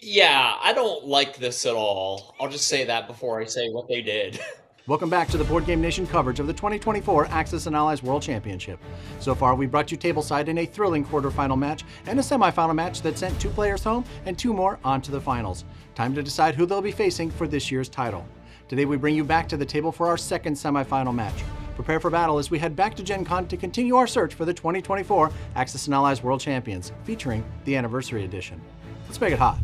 Yeah, I don't like this at all. I'll just say that before I say what they did. Welcome back to the Board Game Nation coverage of the 2024 Axis and Allies World Championship. So far, we brought you tableside in a thrilling quarterfinal match and a semifinal match that sent 2 players home and 2 more on to the finals. Time to decide who they'll be facing for this year's title. Today, we bring you back to the table for our second semifinal match. Prepare for battle as we head back to Gen Con to continue our search for the 2024 Axis and Allies World Champions, featuring the Anniversary Edition. Let's make it hot.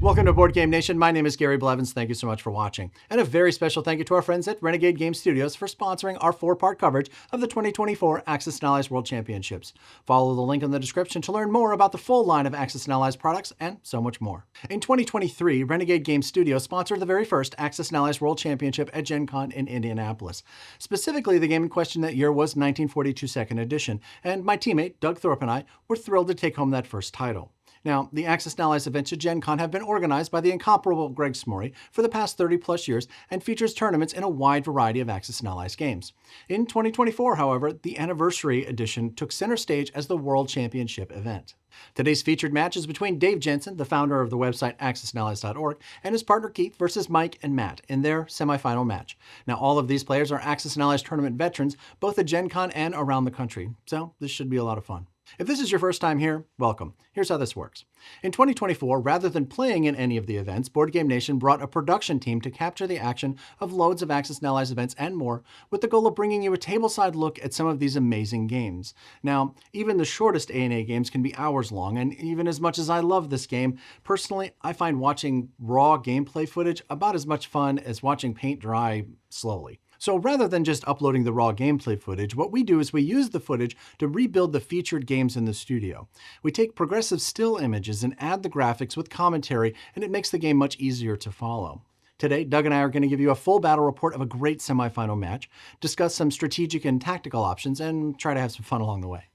Welcome to Board Game Nation. My name is Gary Blevins. Thank you so much for watching. And a very special thank you to our friends at Renegade Game Studios for sponsoring our 4-part coverage of the 2024 Axis and Allies World Championships. Follow the link in the description to learn more about the full line of Axis and Allies products and so much more. In 2023, Renegade Game Studios sponsored the very first Axis and Allies World Championship at Gen Con in Indianapolis. Specifically, the game in question that year was 1942 Second Edition, and my teammate, Doug Thorpe, and I were thrilled to take home that first title. Now, the Axis and Allies events at Gen Con have been organized by the incomparable Greg Smorey for the past 30-plus years and features tournaments in a wide variety of Axis and Allies games. In 2024, however, the Anniversary Edition took center stage as the World Championship event. Today's featured match is between Dave Jensen, the founder of the website axisandallies.org, and his partner Keith versus Mike and Matt in their semifinal match. Now, all of these players are Axis and Allies tournament veterans, both at Gen Con and around the country, so this should be a lot of fun. If this is your first time here, welcome. Here's how this works. In 2024, rather than playing in any of the events, Board Game Nation brought a production team to capture the action of loads of Axis and Allies events and more, with the goal of bringing you a tableside look at some of these amazing games. Now, even the shortest A&A games can be hours long, and even as much as I love this game, personally, I find watching raw gameplay footage about as much fun as watching paint dry slowly. So rather than just uploading the raw gameplay footage, what we do is we use the footage to rebuild the featured games in the studio. We take progressive still images and add the graphics with commentary, and it makes the game much easier to follow. Today, Doug and I are going to give you a full battle report of a great semifinal match, discuss some strategic and tactical options, and try to have some fun along the way.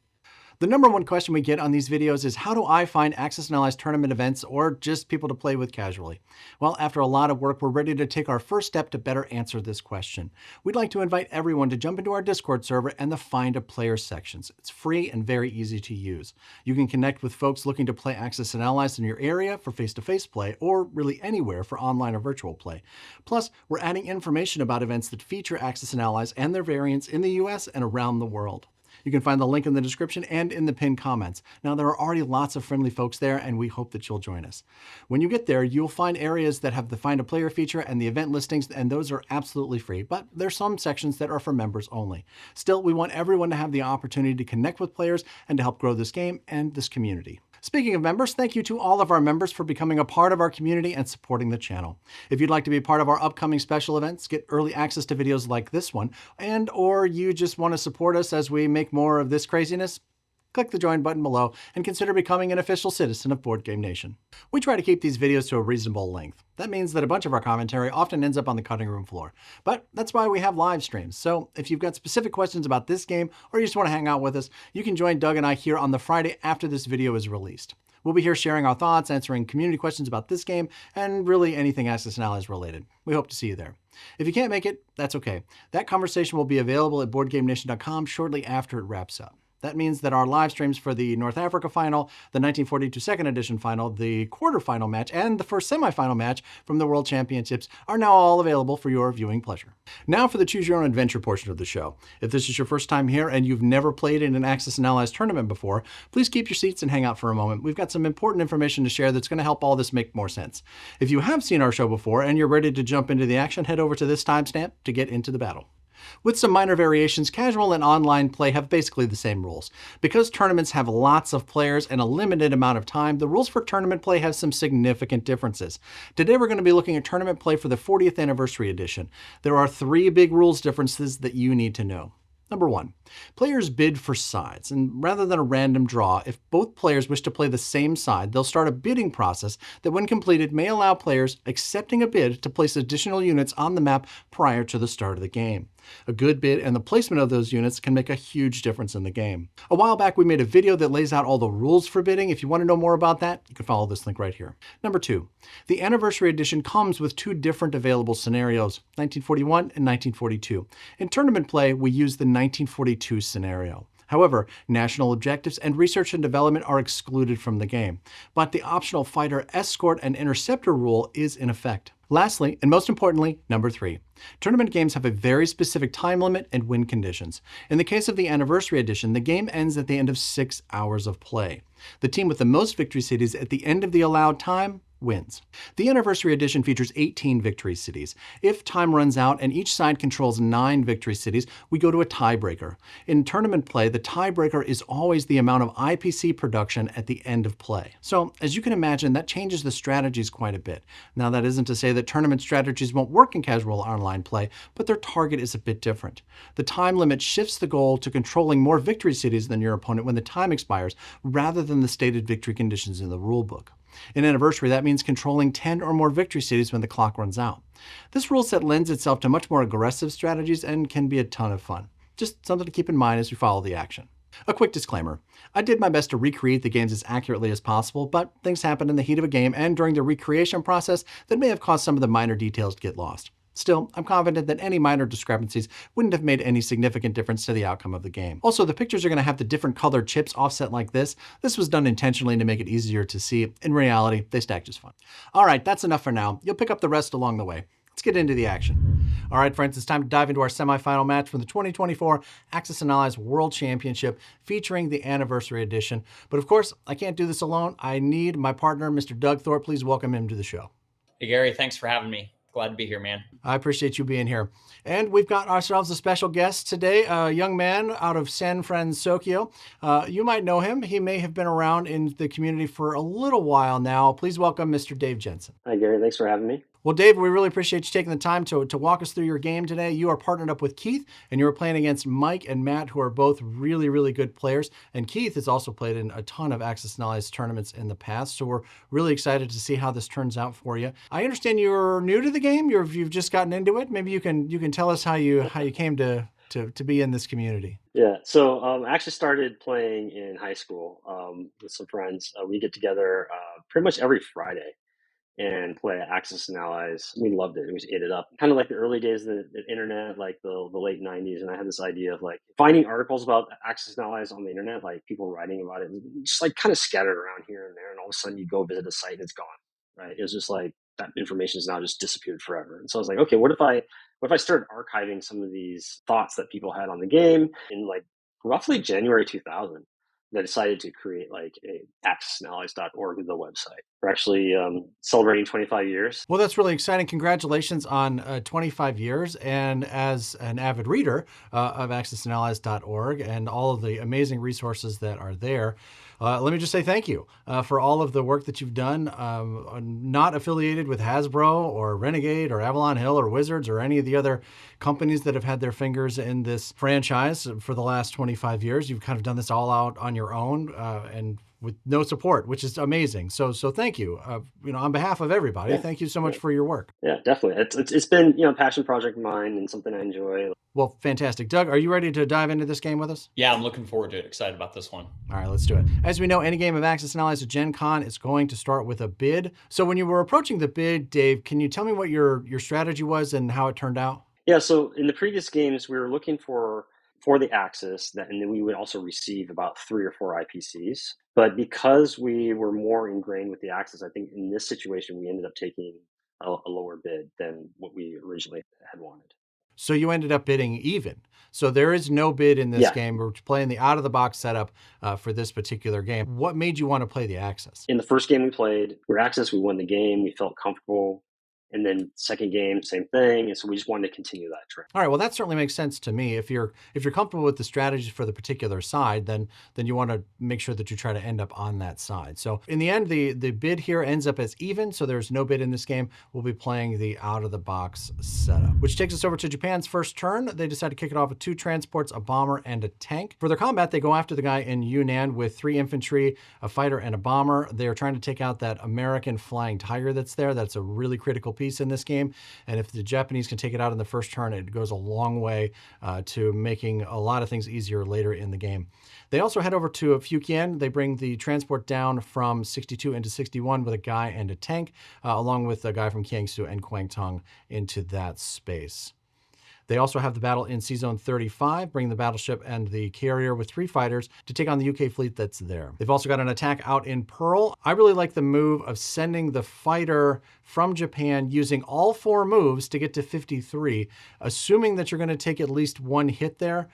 The number one question we get on these videos is how do I find Axis and Allies tournament events or just people to play with casually? Well, after a lot of work, we're ready to take our first step to better answer this question. We'd like to invite everyone to jump into our Discord server and the Find a Player sections. It's free and very easy to use. You can connect with folks looking to play Axis and Allies in your area for face-to-face play or really anywhere for online or virtual play. Plus, we're adding information about events that feature Axis and Allies and their variants in the US and around the world. You can find the link in the description and in the pinned comments. Now, there are already lots of friendly folks there, and we hope that you'll join us. When you get there, you'll find areas that have the Find a Player feature and the event listings, and those are absolutely free, but there's some sections that are for members only. Still, we want everyone to have the opportunity to connect with players and to help grow this game and this community. Speaking of members, thank you to all of our members for becoming a part of our community and supporting the channel. If you'd like to be part of our upcoming special events, get early access to videos like this one, and or you just want to support us as we make more of this craziness, click the join button below and consider becoming an official citizen of Board Game Nation. We try to keep these videos to a reasonable length. That means that a bunch of our commentary often ends up on the cutting room floor. But that's why we have live streams. So if you've got specific questions about this game or you just want to hang out with us, you can join Doug and I here on the Friday after this video is released. We'll be here sharing our thoughts, answering community questions about this game, and really anything Axis and Allies related. We hope to see you there. If you can't make it, that's okay. That conversation will be available at BoardGameNation.com shortly after it wraps up. That means that our live streams for the North Africa final, the 1942 Second Edition final, the quarterfinal match, and the first semifinal match from the World Championships are now all available for your viewing pleasure. Now for the Choose Your Own Adventure portion of the show. If this is your first time here and you've never played in an Axis and Allies tournament before, please keep your seats and hang out for a moment. We've got some important information to share that's going to help all this make more sense. If you have seen our show before and you're ready to jump into the action, head over to this timestamp to get into the battle. With some minor variations, casual and online play have basically the same rules. Because tournaments have lots of players and a limited amount of time, the rules for tournament play have some significant differences. Today we're going to be looking at tournament play for the 40th Anniversary Edition. There are 3 big rules differences that you need to know. Number 1, players bid for sides, and rather than a random draw, if both players wish to play the same side, they'll start a bidding process that when completed may allow players accepting a bid to place additional units on the map prior to the start of the game. A good bid and the placement of those units can make a huge difference in the game. A while back we made a video that lays out all the rules for bidding. If you want to know more about that, you can follow this link right here. Number 2, the Anniversary Edition comes with 2 different available scenarios, 1941 and 1942. In tournament play, we use the 1942 scenario. However, national objectives and research and development are excluded from the game, but the optional fighter, escort, and interceptor rule is in effect. Lastly, and most importantly, number 3, tournament games have a very specific time limit and win conditions. In the case of the Anniversary Edition, the game ends at the end of 6 hours of play. The team with the most victory cities at the end of the allowed time wins. The Anniversary Edition features 18 victory cities. If time runs out and each side controls 9 victory cities, we go to a tiebreaker. In tournament play, the tiebreaker is always the amount of IPC production at the end of play. So, as you can imagine, that changes the strategies quite a bit. Now, that isn't to say that tournament strategies won't work in casual online play, but their target is a bit different. The time limit shifts the goal to controlling more victory cities than your opponent when the time expires, rather than the stated victory conditions in the rulebook. In Anniversary, that means controlling 10 or more victory cities when the clock runs out. This rule set lends itself to much more aggressive strategies and can be a ton of fun. Just something to keep in mind as we follow the action. A quick disclaimer. I did my best to recreate the games as accurately as possible, but things happen in the heat of a game and during the recreation process that may have caused some of the minor details to get lost. Still, I'm confident that any minor discrepancies wouldn't have made any significant difference to the outcome of the game. Also, the pictures are going to have the different colored chips offset like this. This was done intentionally to make it easier to see. In reality, they stack just fine. All right, that's enough for now. You'll pick up the rest along the way. Let's get into the action. All right, friends, it's time to dive into our semifinal match from the 2024 Axis and Allies World Championship featuring the Anniversary Edition. But of course, I can't do this alone. I need my partner, Mr. Doug Thorpe. Please welcome him to the show. Hey, Gary, thanks for having me. Glad to be here, man. I appreciate you being here. And we've got ourselves a special guest today, a young man out of San Francisco. You might know him. He may have been around in the community for a little while now. Please welcome Mr. Dave Jensen. Hi, Gary. Thanks for having me. Well, Dave, we really appreciate you taking the time to walk us through your game today. You are partnered up with Keith, and you are playing against Mike and Matt, who are both really, really good players. And Keith has also played in a ton of Axis and Allies tournaments in the past, so we're really excited to see how this turns out for you. I understand you're new to the game. You've just gotten into it. Maybe you can tell us how you came to be in this community. Yeah, so I actually started playing in high school with some friends. We get together pretty much every Friday and play Axis and Allies. We loved it. We just ate it up. Kind of like the early days of the internet, like the late 90s. And I had this idea of like finding articles about Axis and Allies on the internet, like people writing about it, just like kind of scattered around here and there. And all of a sudden you go visit a site and it's gone, right? It was just like that information has now just disappeared forever. And so I was like, okay, what if I started archiving some of these thoughts that people had on the game in like roughly January 2000? I decided to create like a axisandallies.org, the website. We're actually celebrating 25 years. Well, that's really exciting. Congratulations on 25 years. And as an avid reader of axisandallies.org and all of the amazing resources that are there, let me just say thank you for all of the work that you've done. Not affiliated with Hasbro or Renegade or Avalon Hill or Wizards or any of the other companies that have had their fingers in this franchise for the last 25 years. You've kind of done this all out on your own and with no support, which is amazing. So thank you. On behalf of everybody, thank you so much for your work. Yeah, definitely. It's been a passion project of mine and something I enjoy. Well, fantastic. Doug, are you ready to dive into this game with us? Yeah, I'm looking forward to it. Excited about this one. All right, let's do it. As we know, any game of Axis and Allies at Gen Con is going to start with a bid. So when you were approaching the bid, Dave, can you tell me what your strategy was and how it turned out? Yeah, so in the previous games, we were looking for the Axis, and then we would also receive about 3 or 4 IPCs. But because we were more ingrained with the Axis, I think in this situation, we ended up taking a lower bid than what we originally had wanted. So you ended up bidding even. So there is no bid in this game. We're playing the out-of-the-box setup for this particular game. What made you want to play the Axis? In the first game we played, we were Axis. We won the game. We felt comfortable. And then second game, same thing. And so we just wanted to continue that trend. All right. Well, that certainly makes sense to me. If you're comfortable with the strategy for the particular side, then you want to make sure that you try to end up on that side. So in the end, the bid here ends up as even. So there's no bid in this game. We'll be playing the out-of-the-box setup, which takes us over to Japan's first turn. They decide to kick it off with 2 transports, a bomber, and a tank. For their combat, they go after the guy in Yunnan with 3 infantry, a fighter, and a bomber. They are trying to take out that American flying tiger that's there. That's a really critical piece in this game. And if the Japanese can take it out in the first turn, it goes a long way to making a lot of things easier later in the game. They also head over to Fujian. They bring the transport down from 62 into 61 with a guy and a tank, along with a guy from Kiangsu and Kwangtung into that space. They also have the battle in Sea Zone 35, bringing the battleship and the carrier with 3 fighters to take on the UK fleet that's there. They've also got an attack out in Pearl. I really like the move of sending the fighter from Japan using all 4 moves to get to 53, assuming that you're going to take at least 1 hit there.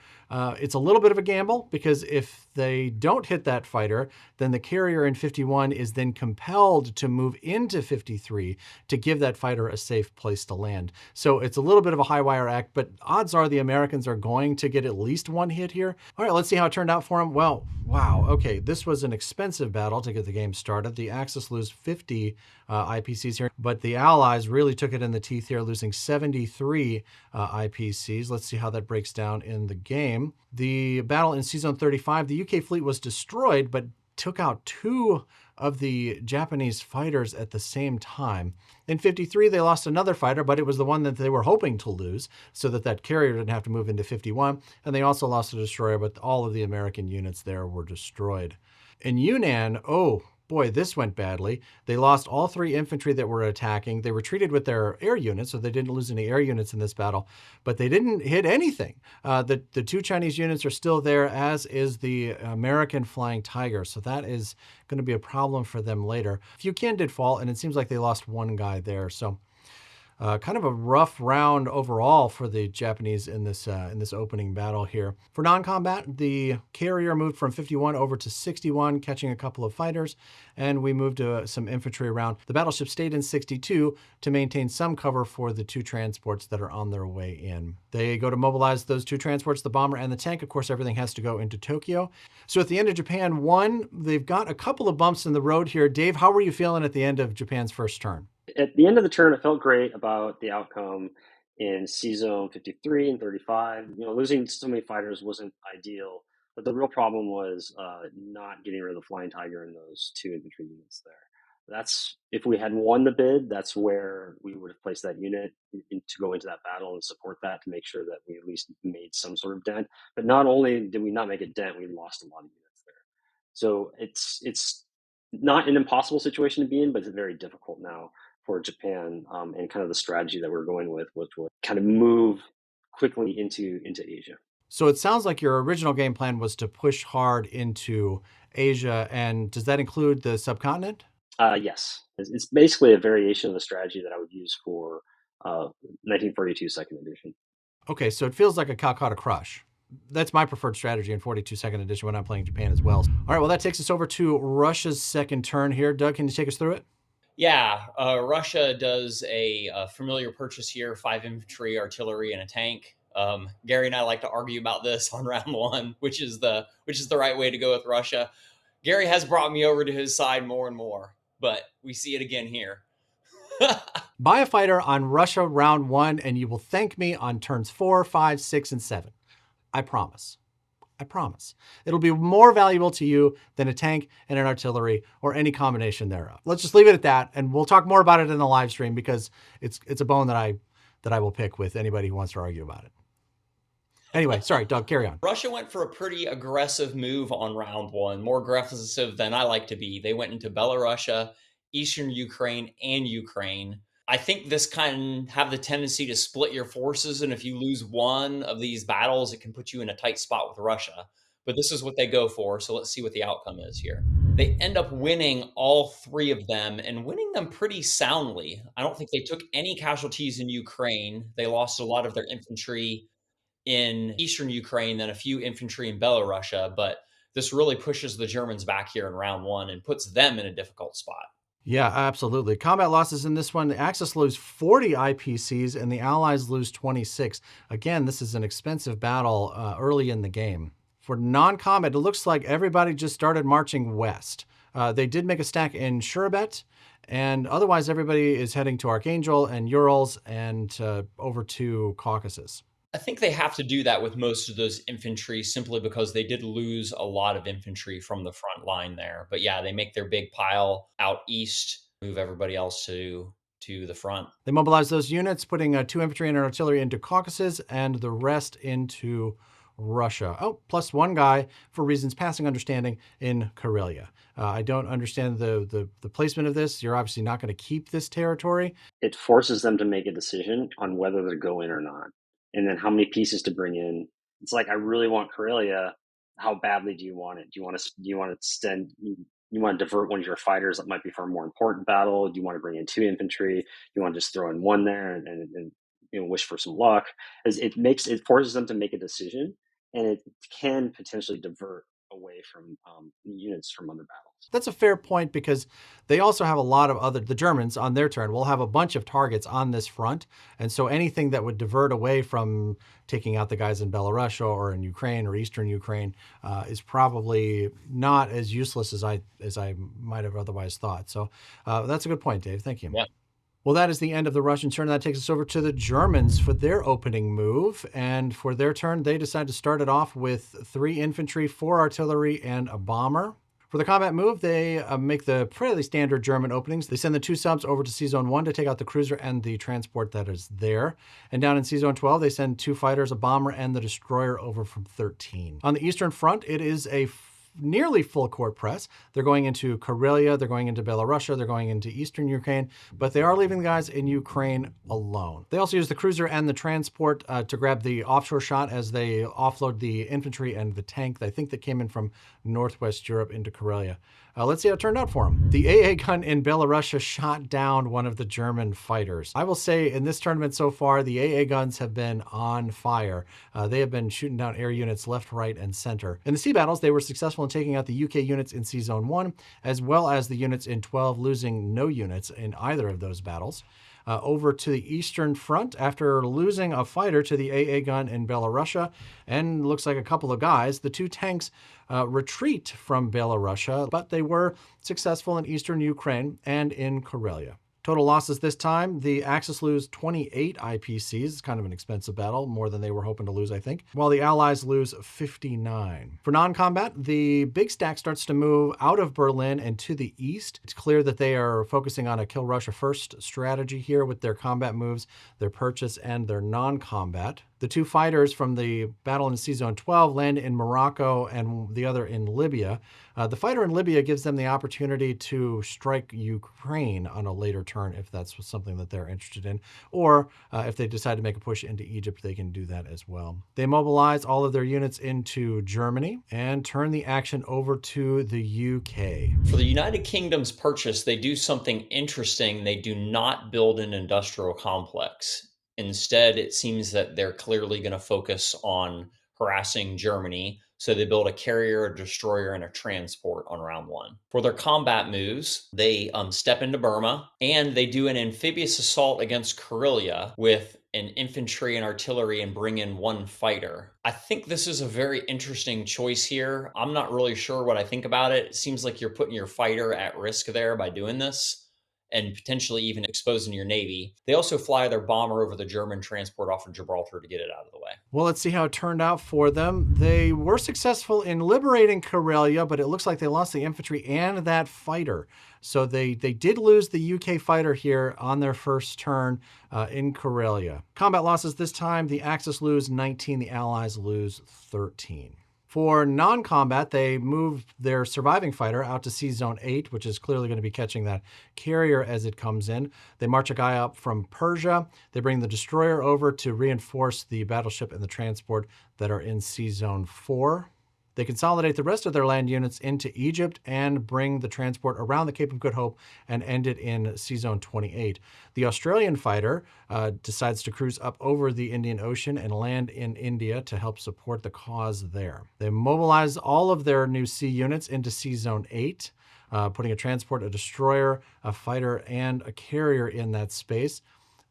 It's a little bit of a gamble because if they don't hit that fighter, then the carrier in 51 is then compelled to move into 53 to give that fighter a safe place to land. So it's a little bit of a high wire act, but odds are the Americans are going to get at least 1 hit here. All right, let's see how it turned out for them. Well, wow, okay, this was an expensive battle to get the game started. The Axis lose 50 IPCs here, but the Allies really took it in the teeth here, losing 73 IPCs. Let's see how that breaks down in the game. The battle in Sea Zone 35, the UK fleet was destroyed, but took out 2 of the Japanese fighters at the same time. In 53, they lost another fighter, but it was the one that they were hoping to lose so that that carrier didn't have to move into 51. And they also lost a destroyer, but all of the American units there were destroyed. In Yunnan, oh boy, this went badly. They lost all 3 infantry that were attacking. They retreated with their air units, so they didn't lose any air units in this battle, but they didn't hit anything. The 2 Chinese units are still there, as is the American Flying Tiger, so that is going to be a problem for them later. Fujian did fall, and it seems like they lost 1 guy there, so kind of a rough round overall for the Japanese in this opening battle here. For non-combat, the carrier moved from 51 over to 61, catching a couple of fighters, and we moved some infantry around. The battleship stayed in 62 to maintain some cover for the 2 transports that are on their way in. They go to mobilize those 2 transports, the bomber and the tank. Of course, everything has to go into Tokyo. So at the end of Japan 1, they've got a couple of bumps in the road here. Dave, how were you feeling at the end of Japan's first turn? At the end of the turn, I felt great about the outcome in Sea Zone 53 and 35. Losing so many fighters wasn't ideal, but the real problem was not getting rid of the Flying Tiger and those 2 infantry units there. That's if we had won the bid, that's where we would have placed that unit to go into that battle and support that to make sure that we at least made some sort of dent. But not only did we not make a dent, we lost a lot of units there. So it's not an impossible situation to be in, but it's very difficult now for Japan, and kind of the strategy that we're going with, which will kind of move quickly into Asia. So it sounds like your original game plan was to push hard into Asia, and does that include the subcontinent? Yes, it's basically a variation of the strategy that I would use for 1942 Second Edition. Okay, so it feels like a Calcutta Crush. That's my preferred strategy in 42 Second Edition when I'm playing Japan as well. All right, well, that takes us over to Russia's second turn here. Doug, can you take us through it? Yeah, Russia does a familiar purchase here: 5 infantry, artillery, and a tank. Gary and I like to argue about this on round 1, which is the right way to go with Russia. Gary has brought me over to his side more and more, but we see it again here. Buy a fighter on Russia round 1, and you will thank me on turns 4, 5, 6, and 7. I promise. I promise. It'll be more valuable to you than a tank and an artillery or any combination thereof. Let's just leave it at that, and we'll talk more about it in the live stream because it's a bone that I will pick with anybody who wants to argue about it. Anyway, sorry, Doug, carry on. Russia went for a pretty aggressive move on round 1, more aggressive than I like to be. They went into Belarusia, Eastern Ukraine, and Ukraine. I think this can have the tendency to split your forces, and if you lose one of these battles, it can put you in a tight spot with Russia. But this is what they go for, so let's see what the outcome is here. They end up winning all 3 of them, and winning them pretty soundly. I don't think they took any casualties in Ukraine. They lost a lot of their infantry in Eastern Ukraine, then a few infantry in Belarusia, but this really pushes the Germans back here in round 1 and puts them in a difficult spot. Yeah, absolutely. Combat losses in this one, the Axis lose 40 IPCs and the Allies lose 26. Again, this is an expensive battle early in the game. For non-combat, it looks like everybody just started marching west. They did make a stack in Sherbet, and otherwise everybody is heading to Archangel and Urals and over to Caucasus. I think they have to do that with most of those infantry simply because they did lose a lot of infantry from the front line there. But yeah, they make their big pile out east, move everybody else to the front. They mobilize those units, putting 2 infantry and an artillery into Caucasus and the rest into Russia. Oh, plus 1 guy for reasons passing understanding in Karelia. I don't understand the placement of this. You're obviously not going to keep this territory. It forces them to make a decision on whether to go in or not. and then how many pieces to bring in. It's like, I really want Karelia. How badly do you want it? Do you want to divert one of your fighters that might be for a more important battle? Do you want to bring in 2 infantry? Do you want to just throw in 1 there and wish for some luck? As it forces them to make a decision, and it can potentially divert away from units from other battles. That's a fair point, because they also have a lot of the Germans on their turn will have a bunch of targets on this front. And so anything that would divert away from taking out the guys in Belarus or in Ukraine or Eastern Ukraine is probably not as useless as I might have otherwise thought. So that's a good point, Dave. Thank you. Yeah. Well, that is the end of the Russian turn. That takes us over to the Germans for their opening move. And for their turn, they decide to start it off with 3 infantry, 4 artillery, and a bomber. For the combat move, they make the fairly standard German openings. They send the 2 subs over to C-Zone 1 to take out the cruiser and the transport that is there. And down in C-Zone 12, they send 2 fighters, a bomber, and the destroyer over from 13. On the Eastern Front, it is a nearly full court press. They're going into Karelia, they're going into Belarus, they're going into Eastern Ukraine, but they are leaving the guys in Ukraine alone. They also use the cruiser and the transport to grab the offshore shot as they offload the infantry and the tank, I think, that came in from Northwest Europe into Karelia. Let's see how it turned out for them. The AA gun in Belarus shot down one of the German fighters. I will say in this tournament so far, the AA guns have been on fire. They have been shooting down air units left, right, and center. In the sea battles, they were successful in taking out the UK units in C-Zone 1, as well as the units in 12, losing no units in either of those battles. Over to the Eastern Front, after losing a fighter to the AA gun in Belarus and looks like a couple of guys, the 2 tanks retreat from Belarus, but they were successful in Eastern Ukraine and in Karelia. Total losses this time, the Axis lose 28 IPCs. It's kind of an expensive battle, more than they were hoping to lose, I think, while the Allies lose 59. For non-combat, the big stack starts to move out of Berlin and to the east. It's clear that they are focusing on a kill Russia first strategy here with their combat moves, their purchase, and their non-combat. The 2 fighters from the battle in C-Zone 12 land in Morocco and the other in Libya. The fighter in Libya gives them the opportunity to strike Ukraine on a later turn if that's something that they're interested in. Or if they decide to make a push into Egypt, they can do that as well. They mobilize all of their units into Germany and turn the action over to the UK. For the United Kingdom's purchase, they do something interesting. They do not build an industrial complex. Instead, it seems that they're clearly going to focus on harassing Germany. So they build a carrier, a destroyer, and a transport on round 1. For their combat moves, they step into Burma, and they do an amphibious assault against Karelia with an infantry and artillery and bring in 1 fighter. I think this is a very interesting choice here. I'm not really sure what I think about it. It seems like you're putting your fighter at risk there by doing this, and potentially even exposing your navy. They also fly their bomber over the German transport off of Gibraltar to get it out of the way. Well, let's see how it turned out for them. They were successful in liberating Karelia, but it looks like they lost the infantry and that fighter. So they did lose the UK fighter here on their first turn in Karelia. Combat losses this time, the Axis lose 19, the Allies lose 13. For non-combat, they moved their surviving fighter out to C-Zone 8, which is clearly going to be catching that carrier as it comes in. They march a guy up from Persia. They bring the destroyer over to reinforce the battleship and the transport that are in C-Zone 4. They consolidate the rest of their land units into Egypt and bring the transport around the Cape of Good Hope and end it in C-Zone 28. The Australian fighter decides to cruise up over the Indian Ocean and land in India to help support the cause there. They mobilize all of their new sea units into C-Zone 8, putting a transport, a destroyer, a fighter, and a carrier in that space.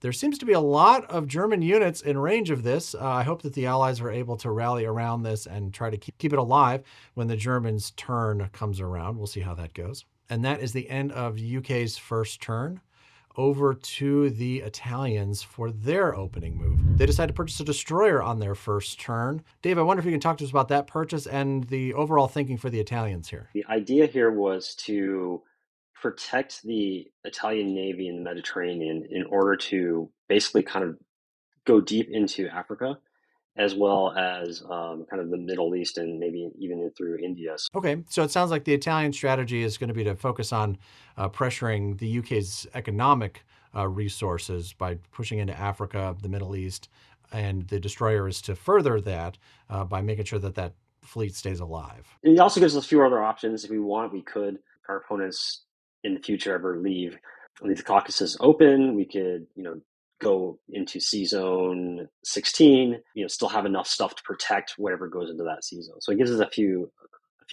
There seems to be a lot of German units in range of this. I hope that the Allies are able to rally around this and try to keep it alive when the Germans' turn comes around. We'll see how that goes. And that is the end of UK's first turn. Over to the Italians for their opening move. They decide to purchase a destroyer on their first turn. Dave, I wonder if you can talk to us about that purchase and the overall thinking for the Italians here. The idea here was to protect the Italian Navy in the Mediterranean in order to basically kind of go deep into Africa, as well as kind of the Middle East and maybe even through India. Okay, so it sounds like the Italian strategy is going to be to focus on pressuring the UK's economic resources by pushing into Africa, the Middle East, And the destroyer is to further that by making sure that that fleet stays alive. It also gives us a few other options. If we want, we could. If our opponents in the future ever leave the Caucasus open, we could, go into C Zone 16, still have enough stuff to protect whatever goes into that C Zone. So it gives us a few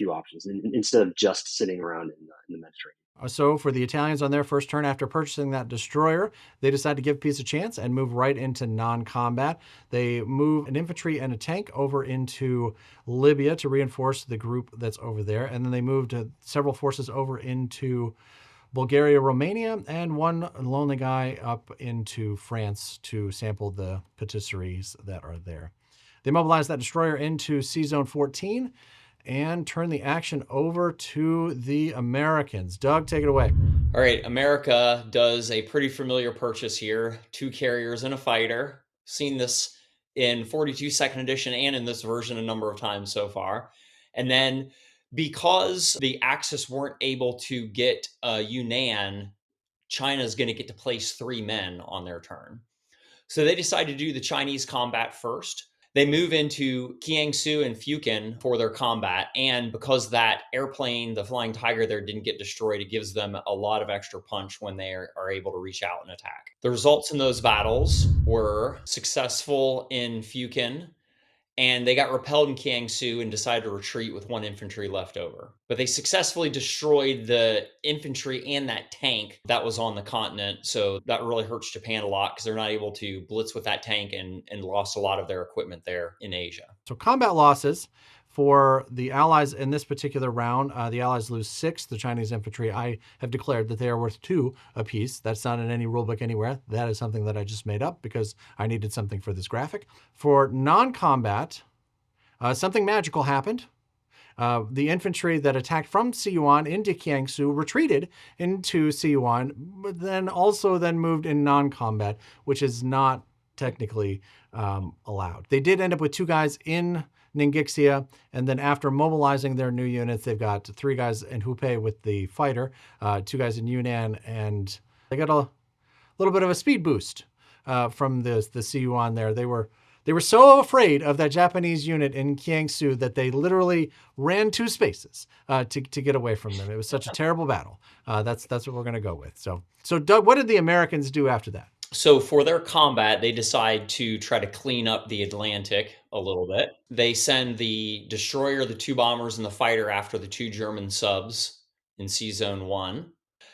options instead of just sitting around in the Mediterranean. So for the Italians on their first turn after purchasing that destroyer, they decide to give peace a chance and move right into non-combat. They move an infantry and a tank over into Libya to reinforce the group that's over there. And then they moved several forces over into Bulgaria, Romania, and one lonely guy up into France to sample the patisseries that are there. They mobilize that destroyer into C Zone 14 and turn the action over to the Americans. Doug, take it away. All right, America does a pretty familiar purchase here. 2 carriers and a fighter. Seen this in 42 second edition and in this version a number of times so far. And then because the Axis weren't able to get Yunnan, China's going to get to place 3 men on their turn. So they decide to do the Chinese combat first. They move into Kiangsu and Fukin for their combat. And because that airplane, the Flying Tiger there, didn't get destroyed, it gives them a lot of extra punch when they are able to reach out and attack. The results in those battles were successful in Fukin, and they got repelled in Kiangsu and decided to retreat with 1 infantry left over. But they successfully destroyed the infantry and that tank that was on the continent. So that really hurts Japan a lot because they're not able to blitz with that tank and lost a lot of their equipment there in Asia. So combat losses for the Allies in this particular round, the Allies lose 6. The Chinese infantry, I have declared that they are worth 2 apiece. That's not in any rulebook anywhere. That is something that I just made up because I needed something for this graphic. For non-combat, something magical happened. The infantry that attacked from Siyuan into Kiangsu retreated into Siyuan, but then moved in non-combat, which is not technically allowed. They did end up with 2 guys in Ningxia, and then after mobilizing their new units, they've got 3 guys in Hubei with the fighter, 2 guys in Yunnan, and they got a little bit of a speed boost from the Siyuan there. They were so afraid of that Japanese unit in Kiangsu that they literally ran 2 spaces to get away from them. It was such a terrible battle. That's what we're going to go with. So Doug, what did the Americans do after that? So for their combat, they decide to try to clean up the Atlantic a little bit. They send the destroyer, the 2 bombers, and the fighter after the 2 German subs in Sea Zone 1.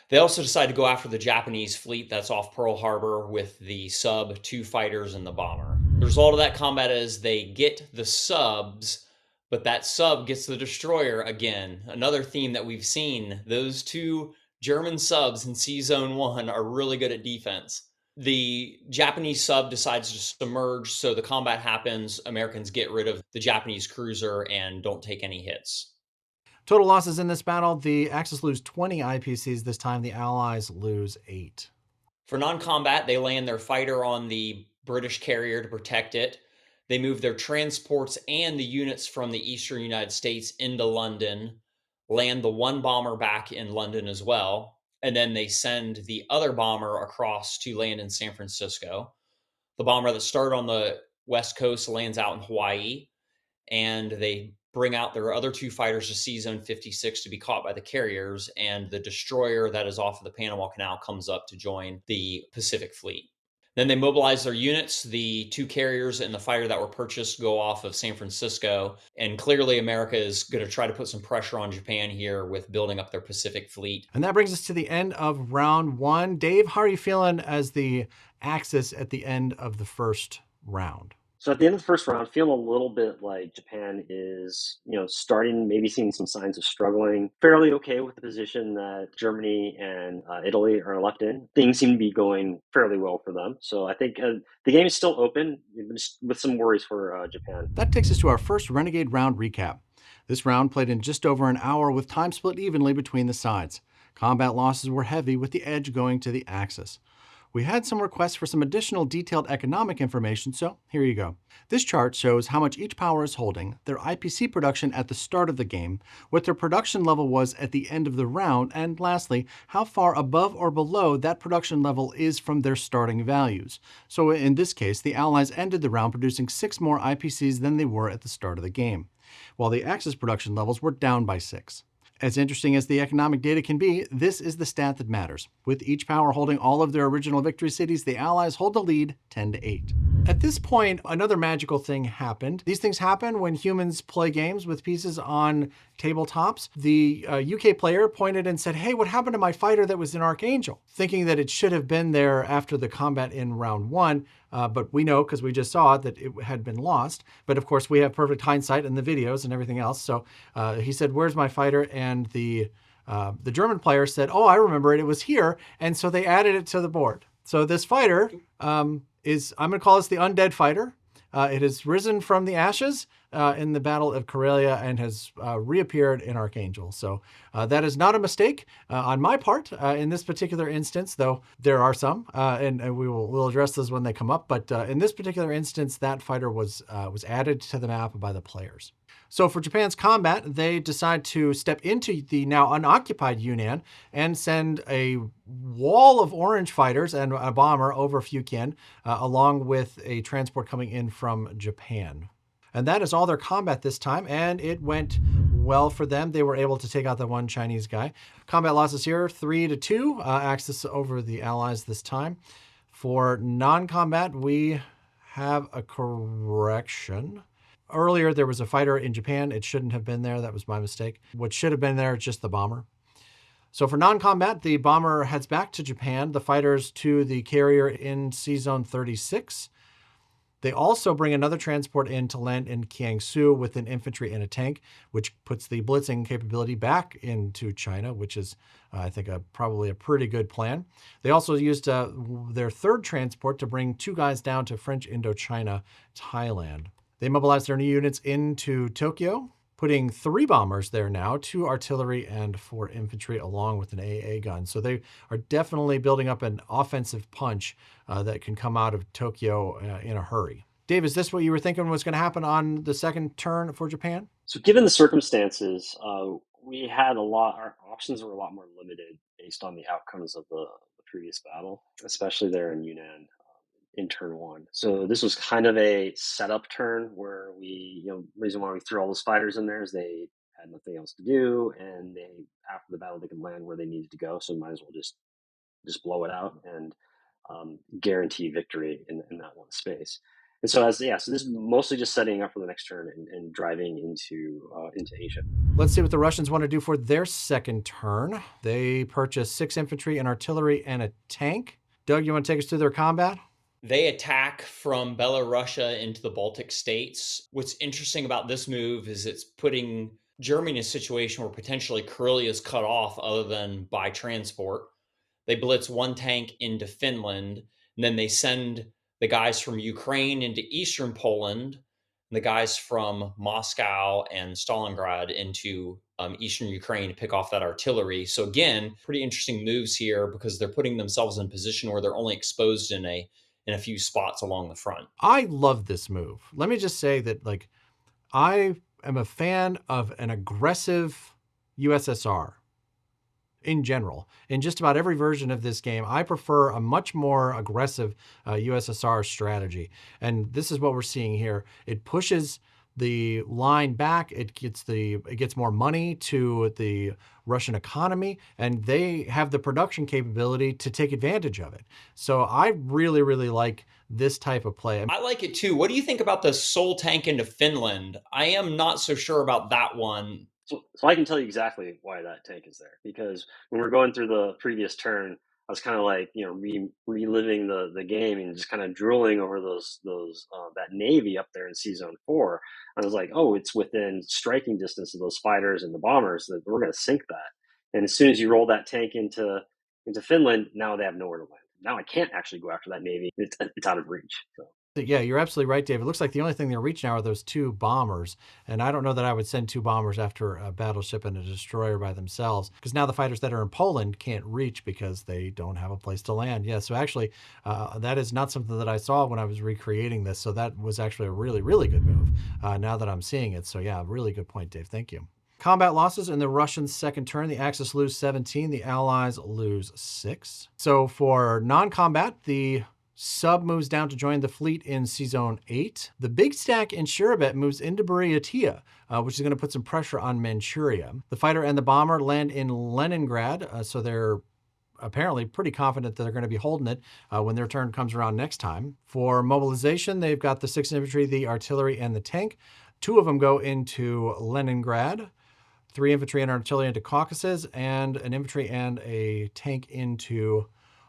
They also decide to go after the Japanese fleet that's off Pearl Harbor with the sub, 2 fighters, and the bomber. The result of that combat is they get the subs, but that sub gets the destroyer again. Another theme that we've seen, those 2 German subs in Sea Zone 1 are really good at defense. The Japanese sub decides to submerge, so the combat happens. Americans get rid of the Japanese cruiser and don't take any hits. Total losses in this battle, the Axis lose 20 IPCs. This time the Allies lose 8. For non-combat, they land their fighter on the British carrier to protect it. They move their transports and the units from the eastern United States into London, land the 1 bomber back in London as well, and then they send the other bomber across to land in San Francisco. The bomber that started on the West Coast lands out in Hawaii, and they bring out their other 2 fighters to Sea Zone 56 to be caught by the carriers, and the destroyer that is off of the Panama Canal comes up to join the Pacific Fleet. Then they mobilize their units. The 2 carriers and the fighter that were purchased go off of San Francisco. And clearly America is going to try to put some pressure on Japan here with building up their Pacific Fleet. And that brings us to the end of round 1. Dave, how are you feeling as the Axis at the end of the first round? So at the end of the first round, I feel a little bit like Japan is, starting, maybe seeing some signs of struggling. Fairly okay with the position that Germany and Italy are left in. Things seem to be going fairly well for them. So I think the game is still open, with some worries for Japan. That takes us to our first Renegade round recap. This round played in just over an hour with time split evenly between the sides. Combat losses were heavy, with the edge going to the Axis. We had some requests for some additional detailed economic information, so here you go. This chart shows how much each power is holding, their IPC production at the start of the game, what their production level was at the end of the round, and lastly, how far above or below that production level is from their starting values. So in this case, the Allies ended the round producing 6 more IPCs than they were at the start of the game, while the Axis production levels were down by 6. As interesting as the economic data can be, this is the stat that matters. With each power holding all of their original victory cities, the Allies hold the lead 10-8. At this point, another magical thing happened. These things happen when humans play games with pieces on tabletops. The UK player pointed and said, "Hey, what happened to my fighter that was in Archangel?" Thinking that it should have been there after the combat in round 1, but we know, because we just saw it, that it had been lost. But of course, we have perfect hindsight in the videos and everything else. So he said, "Where's my fighter?" And the German player said, "Oh, I remember it. It was here." And so they added it to the board. So this fighter is, I'm going to call this the undead fighter. It has risen from the ashes in the Battle of Karelia and has reappeared in Archangel. So that is not a mistake on my part in this particular instance, though there are some, and we'll address those when they come up. But in this particular instance, that fighter was added to the map by the players. So for Japan's combat, they decide to step into the now unoccupied Yunnan and send a wall of orange fighters and a bomber over Fujian, along with a transport coming in from Japan. And that is all their combat this time, and it went well for them. They were able to take out the one Chinese guy. Combat losses here, 3-2, Axis over the Allies this time. For non-combat, we have a correction. Earlier, there was a fighter in Japan. It shouldn't have been there. That was my mistake. What should have been there is just the bomber. So for non-combat, the bomber heads back to Japan, the fighters to the carrier in C-Zone 36. They also bring another transport in to land in Kiangsu with an infantry and a tank, which puts the blitzing capability back into China, which is, I think, probably a pretty good plan. They also used their third transport to bring 2 guys down to French Indochina, Thailand. They mobilized their new units into Tokyo, putting 3 bombers there now, 2 artillery and 4 infantry, along with an AA gun. So they are definitely building up an offensive punch that can come out of Tokyo in a hurry. Dave, is this what you were thinking was going to happen on the second turn for Japan? So, given the circumstances, we had our options were a lot more limited based on the outcomes of the previous battle, especially there in Yunnan in turn 1. So this was kind of a setup turn where reason why we threw all those fighters in there is they had nothing else to do, and after the battle they could land where they needed to go. So might as well just blow it out and guarantee victory in that one space. And so so this is mostly just setting up for the next turn and driving into Asia. Let's see what the Russians want to do for their second turn. They purchase 6 infantry and artillery and a tank. Doug, you want to take us through their combat? They attack from Belarusia into the Baltic states. What's interesting about this move is it's putting Germany in a situation where potentially Karelia is cut off other than by transport. They blitz 1 tank into Finland, and then they send the guys from Ukraine into eastern Poland, and the guys from Moscow and Stalingrad into eastern Ukraine to pick off that artillery. So again, pretty interesting moves here because they're putting themselves in a position where they're only exposed in a few spots along the front. I love this move. Let me just say that, I am a fan of an aggressive USSR in general. In just about every version of this game, I prefer a much more aggressive USSR strategy. And this is what we're seeing here. It pushes the line back. It gets more money to the Russian economy, and they have the production capability to take advantage of it. So I really, really like this type of play. I like it too. What do you think about the Soul tank into Finland? I am not so sure about that one. So I can tell you exactly why that tank is there, because when we're going through the previous turn, I was kind of like reliving the game and just kind of drooling over those that navy up there in C Zone 4. I was like, oh, it's within striking distance of those fighters and the bombers that we're going to sink that. And as soon as you roll that tank into Finland, now they have nowhere to land. Now I can't actually go after that navy. It's out of reach. So. Yeah, you're absolutely right, Dave. It looks like the only thing they're reaching now are those two bombers. And I don't know that I would send two bombers after a battleship and a destroyer by themselves, because now the fighters that are in Poland can't reach because they don't have a place to land. Yeah, so actually, that is not something that I saw when I was recreating this. So that was actually a really, really good move now that I'm seeing it. So yeah, really good point, Dave. Thank you. Combat losses in the Russians' second turn. The Axis lose 17, the Allies lose 6. So for non combat, the sub moves down to join the fleet in Sea Zone 8. The big stack in Shurabet moves into Buryatia, which is going to put some pressure on Manchuria. The fighter and the bomber land in Leningrad, so they're apparently pretty confident that they're going to be holding it when their turn comes around next time. For mobilization, they've got the 6th Infantry, the artillery, and the tank. 2 of them go into Leningrad. 3 infantry and artillery into Caucasus, and an infantry and a tank into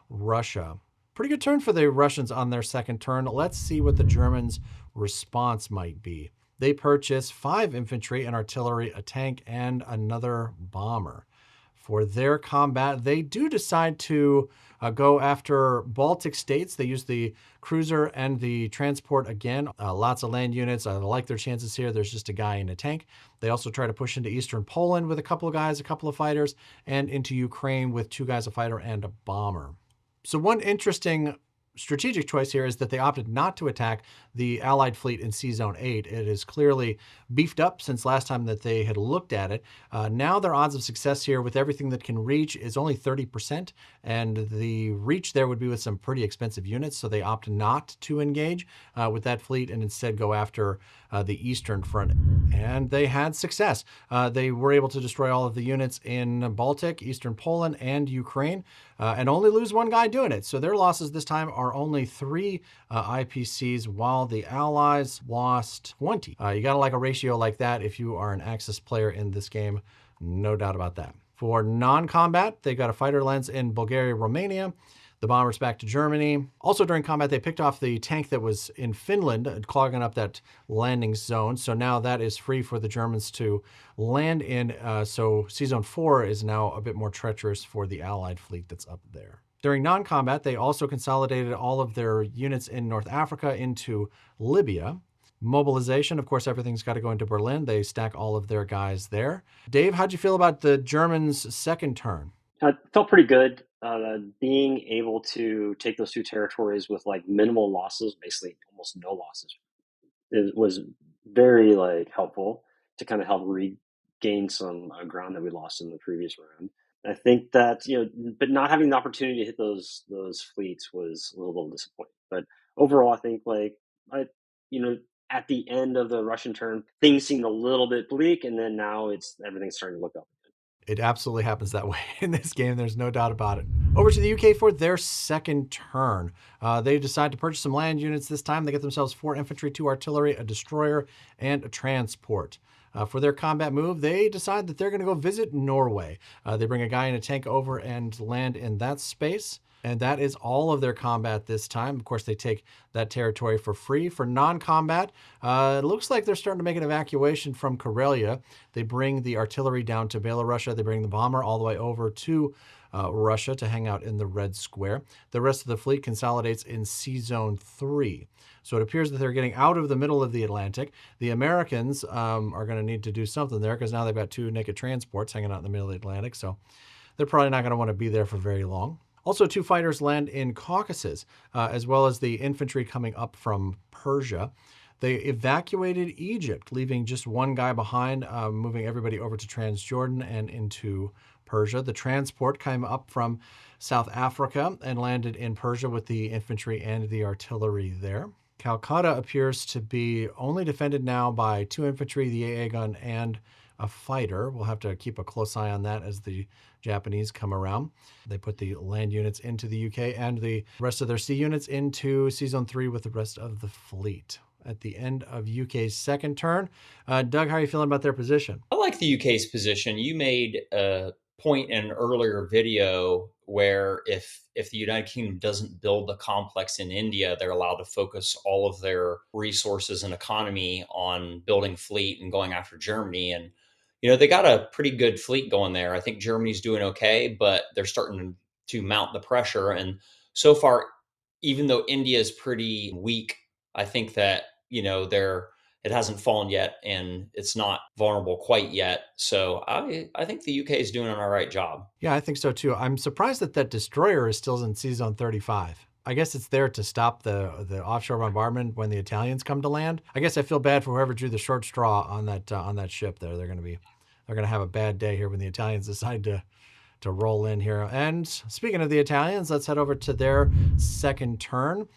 Russia. Pretty good turn for the Russians on their second turn. Let's see what the Germans' response might be. They purchase 5 infantry and artillery, a tank, and another bomber. For their combat, they do decide to go after Baltic states. They use the cruiser and the transport again. Lots of land units. I like their chances here. There's just a guy in a tank. They also try to push into eastern Poland with a couple of guys, a couple of fighters, and into Ukraine with 2 guys, a fighter, and a bomber. So one interesting strategic choice here is that they opted not to attack the Allied fleet in Sea Zone 8. It is clearly beefed up since last time that they had looked at it. Now their odds of success here with everything that can reach is only 30%, and the reach there would be with some pretty expensive units, so they opt not to engage with that fleet and instead go after the Eastern Front. And they had success. They were able to destroy all of the units in Baltic, Eastern Poland, and Ukraine, and only lose 1 guy doing it. So their losses this time are only 3 IPCs, while the Allies lost 20. You gotta like a ratio like that if you are an Axis player in this game, no doubt about that. For non-combat, they got a fighter lens in Bulgaria, Romania. The bombers back to Germany. Also during combat, they picked off the tank that was in Finland, clogging up that landing zone. So now that is free for the Germans to land in. So Sea Zone 4 is now a bit more treacherous for the Allied fleet that's up there. During non-combat, they also consolidated all of their units in North Africa into Libya. Mobilization, of course, everything's got to go into Berlin. They stack all of their guys there. Dave, how'd you feel about the Germans' second turn? It felt pretty good. Being able to take those 2 territories with like minimal losses, basically almost no losses, it was very like helpful to kind of help regain some ground that we lost in the previous round. I think that but not having the opportunity to hit those fleets was a little disappointing. But overall, I think I, you know, at the end of the Russian turn, things seemed a little bit bleak, and then now everything's starting to look up. It absolutely happens that way in this game. There's no doubt about it. Over to the UK for their second turn. They decide to purchase some land units this time. They get themselves 4 infantry, 2 artillery, a destroyer, and a transport. For their combat move, they decide that they're going to go visit Norway. They bring a guy in a tank over and land in that space. And that is all of their combat this time. Of course, they take that territory for free. For non-combat, it looks like they're starting to make an evacuation from Karelia. They bring the artillery down to Belarus. They bring the bomber all the way over to Russia to hang out in the Red Square. The rest of the fleet consolidates in Sea Zone 3. So it appears that they're getting out of the middle of the Atlantic. The Americans are going to need to do something there because now they've got 2 naked transports hanging out in the middle of the Atlantic. So they're probably not going to want to be there for very long. Also, 2 fighters land in Caucasus, as well as the infantry coming up from Persia. They evacuated Egypt, leaving just 1 guy behind, moving everybody over to Transjordan and into Persia. The transport came up from South Africa and landed in Persia with the infantry and the artillery there. Calcutta appears to be only defended now by 2 infantry, the AA gun, and a fighter. We'll have to keep a close eye on that as the Japanese come around. They put the land units into the UK and the rest of their sea units into Sea Zone 3 with the rest of the fleet. At the end of UK's second turn, Doug, how are you feeling about their position? I like the UK's position. You made a point in an earlier video where if the United Kingdom doesn't build the complex in India, they're allowed to focus all of their resources and economy on building fleet and going after Germany. And they got a pretty good fleet going there. I think Germany's doing okay, but they're starting to mount the pressure. And so far, even though India is pretty weak I think that, it hasn't fallen yet and it's not vulnerable quite yet. So I think the UK is doing an all right job. Yeah, I think so too. I'm surprised that that destroyer is still in Sea Zone 35. I guess it's there to stop the offshore bombardment when the Italians come to land. I guess I feel bad for whoever drew the short straw on that ship there. They're going to have a bad day here when the Italians decide to roll in here. And speaking of the Italians, let's head over to their second turn.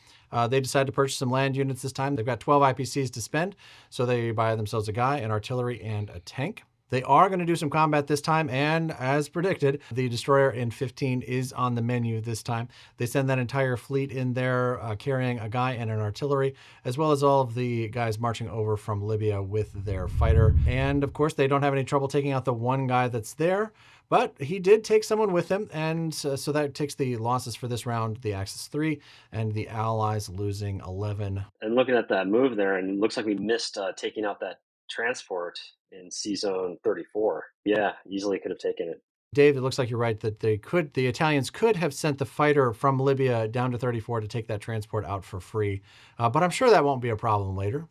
They decide to purchase some land units this time. They've got 12 IPCs to spend, so they buy themselves a guy, an artillery, and a tank. They are going to do some combat this time, and as predicted, the destroyer in 15 is on the menu this time. They send that entire fleet in there, carrying a guy and an artillery, as well as all of the guys marching over from Libya with their fighter. And of course, they don't have any trouble taking out the one guy that's there. But he did take someone with him, and so that takes the losses for this round, the Axis 3, and the Allies losing 11. And looking at that move there, and it looks like we missed taking out that transport in C Zone 34. Yeah, easily could have taken it. Dave, it looks like you're right that the Italians could have sent the fighter from Libya down to 34 to take that transport out for free. But I'm sure that won't be a problem later.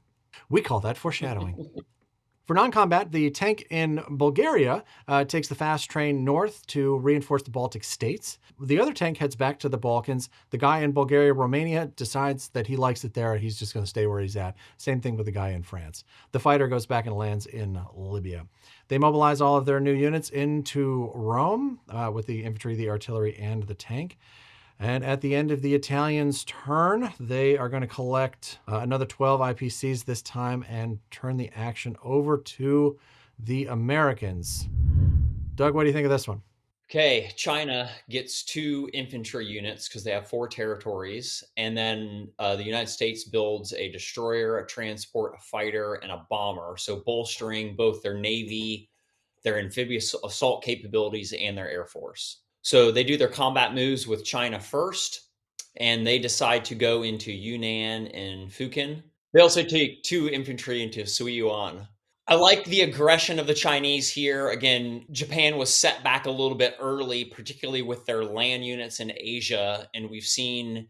We call that foreshadowing. For non-combat, the tank in Bulgaria takes the fast train north to reinforce the Baltic states. The other tank heads back to the Balkans. The guy in Bulgaria, Romania decides that he likes it there. He's just going to stay where he's at. Same thing with the guy in France. The fighter goes back and lands in Libya. They mobilize all of their new units into Rome with the infantry, the artillery, and the tank. And at the end of the Italians' turn, they are going to collect another 12 IPCs this time and turn the action over to the Americans. Doug, what do you think of this one? Okay, China gets 2 infantry units because they have 4 territories. And then the United States builds a destroyer, a transport, a fighter, and a bomber. So bolstering both their Navy, their amphibious assault capabilities, and their Air Force. So they do their combat moves with China first, and they decide to go into Yunnan and Fukin. They also take 2 infantry into Suiyuan. I like the aggression of the Chinese here. Again, Japan was set back a little bit early, particularly with their land units in Asia. And we've seen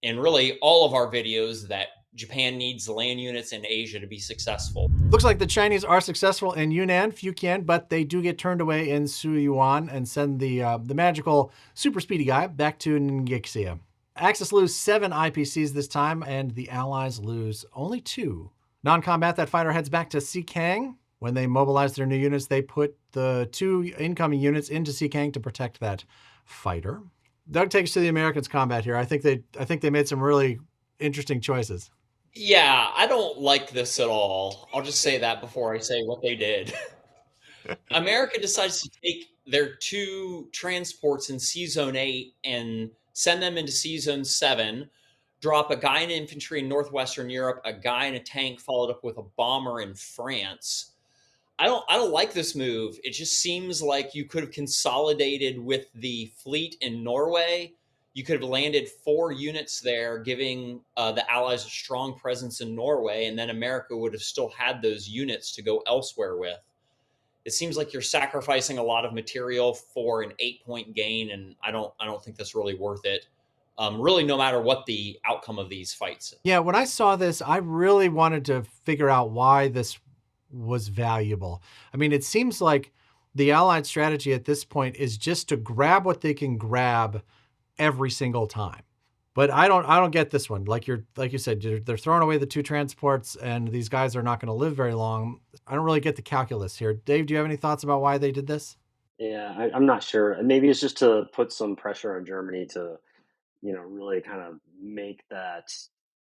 in really all of our videos that Japan needs land units in Asia to be successful. Looks like the Chinese are successful in Yunnan, Fujian, but they do get turned away in Suiyuan and send the magical super speedy guy back to Ningxia. Axis lose 7 IPCs this time, and the Allies lose only 2. Non-combat, that fighter heads back to Xikang. When they mobilize their new units, they put the 2 incoming units into Xikang to protect that fighter. Doug takes to the Americans' combat here. I think they made some really interesting choices. Yeah, I don't like this at all. I'll just say that before I say what they did. America decides to take their 2 transports in C Zone 8 and send them into C Zone 7, drop a guy in infantry in Northwestern Europe, a guy in a tank, followed up with a bomber in France. I don't like this move. It just seems like you could have consolidated with the fleet in Norway. You could have landed 4 units there, giving the Allies a strong presence in Norway, and then America would have still had those units to go elsewhere with. It seems like you're sacrificing a lot of material for an 8-point gain, and I don't think that's really worth it. Really, no matter what the outcome of these fights. Yeah, when I saw this, I really wanted to figure out why this was valuable. I mean, it seems like the Allied strategy at this point is just to grab what they can grab every single time. But I don't get this one. Like you said, they're throwing away the 2 transports, and these guys are not going to live very long. I don't really get the calculus here. Dave, do you have any thoughts about why they did this? Yeah, I'm not sure. And maybe it's just to put some pressure on Germany to, really kind of make that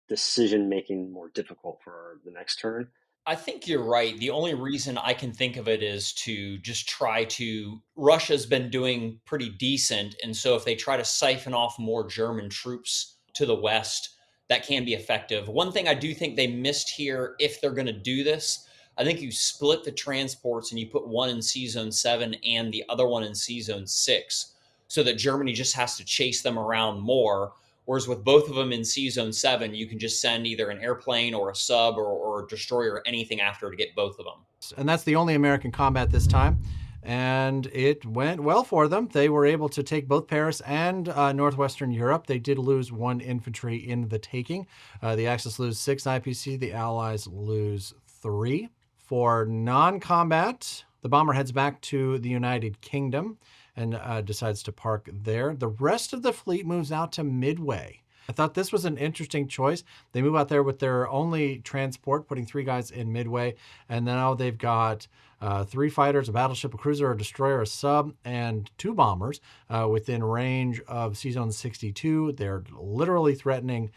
decision making more difficult for the next turn. I think you're right. The only reason I can think of it is to just try to. Russia's been doing pretty decent. And so if they try to siphon off more German troops to the west, that can be effective. One thing I do think they missed here, if they're going to do this, I think you split the transports and you put one in C Zone 7 and the other one in C Zone 6 so that Germany just has to chase them around more. Whereas with both of them in C Zone 7, you can just send either an airplane or a sub or a destroyer or anything after to get both of them. And that's the only American combat this time. and it went well for them. They were able to take both Paris and northwestern Europe. They did lose 1 infantry in the taking. The Axis lose 6 IPC, the Allies lose 3. For non-combat, the bomber heads back to the United Kingdom and decides to park there. The rest of the fleet moves out to Midway. I thought this was an interesting choice. They move out there with their only transport, putting 3 guys in Midway, and now they've got 3 fighters, a battleship, a cruiser, a destroyer, a sub, and 2 bombers within range of C-Zone 62. They're literally threatening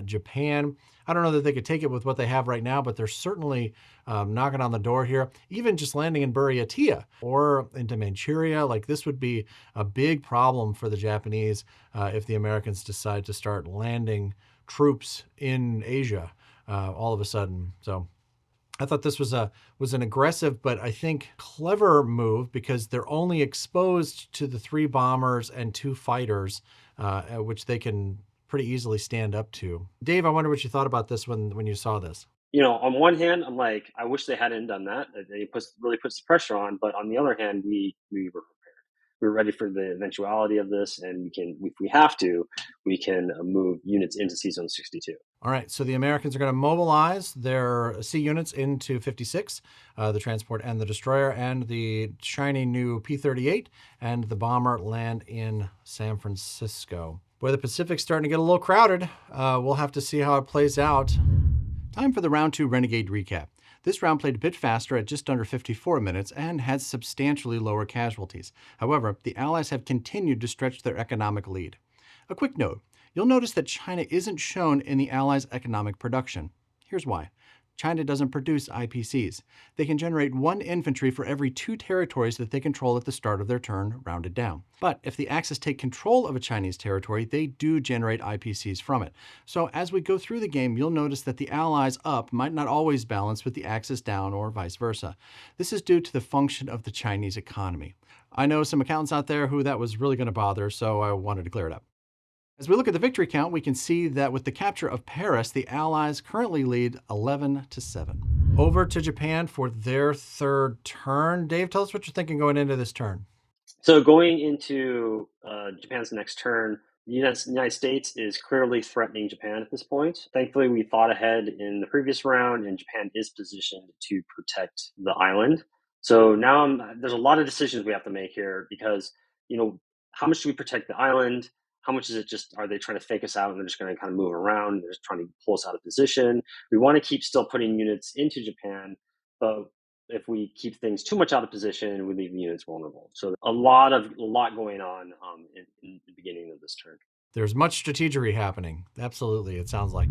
Japan. I don't know that they could take it with what they have right now, but they're certainly knocking on the door here. Even just landing in Buryatia or into Manchuria, like this would be a big problem for the Japanese if the Americans decide to start landing troops in Asia all of a sudden. So I thought this was an aggressive, but I think clever move because they're only exposed to the 3 bombers and 2 fighters, which they can pretty easily stand up to. Dave, I wonder what you thought about this when you saw this. On one hand, I'm like, I wish they hadn't done that. It really puts the pressure on. But on the other hand, we were prepared. We were ready for the eventuality of this, and we can, if we have to, we can move units into C-Zone 62. All right, so the Americans are going to mobilize their C units into 56, the transport and the destroyer, and the shiny new P-38 and the bomber land in San Francisco. Boy, the Pacific's starting to get a little crowded. We'll have to see how it plays out. Time for the Round 2 Renegade recap. This round played a bit faster at just under 54 minutes and had substantially lower casualties. However, the Allies have continued to stretch their economic lead. A quick note, you'll notice that China isn't shown in the Allies' economic production. Here's why. China doesn't produce IPCs. They can generate 1 infantry for every 2 territories that they control at the start of their turn, rounded down. But if the Axis take control of a Chinese territory, they do generate IPCs from it. So as we go through the game, you'll notice that the Allies up might not always balance with the Axis down or vice versa. This is due to the function of the Chinese economy. I know some accountants out there who that was really going to bother, so I wanted to clear it up. As we look at the victory count, we can see that with the capture of Paris, the Allies currently lead 11-7. Over to Japan for their 3rd turn. Dave, tell us what you're thinking going into this turn. So going into Japan's next turn, the United States is clearly threatening Japan at this point. Thankfully, we thought ahead in the previous round, and Japan is positioned to protect the island. So now there's a lot of decisions we have to make here because, how much do we protect the island? How much is it just, are they trying to fake us out and they're just going to kind of move around? They're just trying to pull us out of position. We want to keep still putting units into Japan, but if we keep things too much out of position, we leave the units vulnerable. So a lot going on in the beginning of this turn. There's much strategery happening. Absolutely, it sounds like.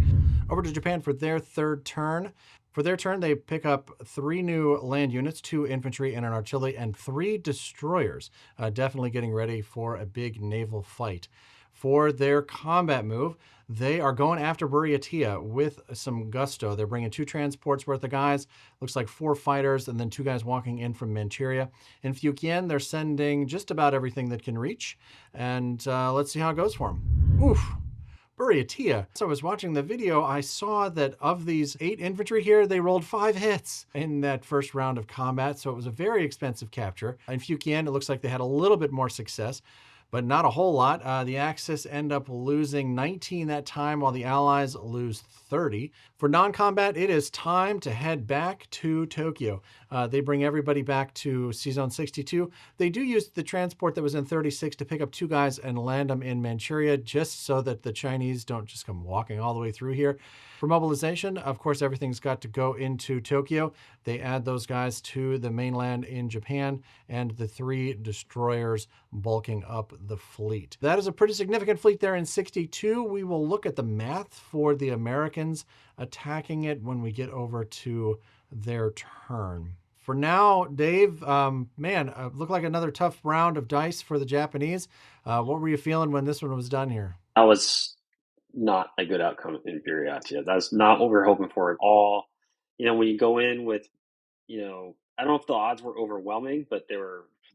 Over to Japan for their 3rd turn. For their turn, they pick up 3 new land units, 2 infantry and an artillery, and 3 destroyers, definitely getting ready for a big naval fight. For their combat move, they are going after Buryatia with some gusto. They're bringing 2 transports worth of guys, looks like 4 fighters, and then 2 guys walking in from Manchuria. In Fujian, they're sending just about everything that can reach, and let's see how it goes for them. Oof. Buryatia. So I was watching the video, I saw that of these 8 infantry here, they rolled 5 hits in that first round of combat, so it was a very expensive capture. In Fujian, it looks like they had a little bit more success, but not a whole lot. The Axis end up losing 19 that time, while the Allies lose 30. For non-combat, it is time to head back to Tokyo. They bring everybody back to C-Zone 62. They do use the transport that was in 36 to pick up 2 guys and land them in Manchuria, just so that the Chinese don't just come walking all the way through here. For mobilization, of course, everything's got to go into Tokyo. They add those guys to the mainland in Japan and the 3 destroyers bulking up the fleet. That is a pretty significant fleet there in 62. We will look at the math for the Americans attacking it when we get over to their turn. For now, Dave, looked like another tough round of dice for the Japanese. What were you feeling when this one was done here? That was not a good outcome in Buryatia. That's not what we were hoping for at all. When you go in with, I don't know if the odds were overwhelming, but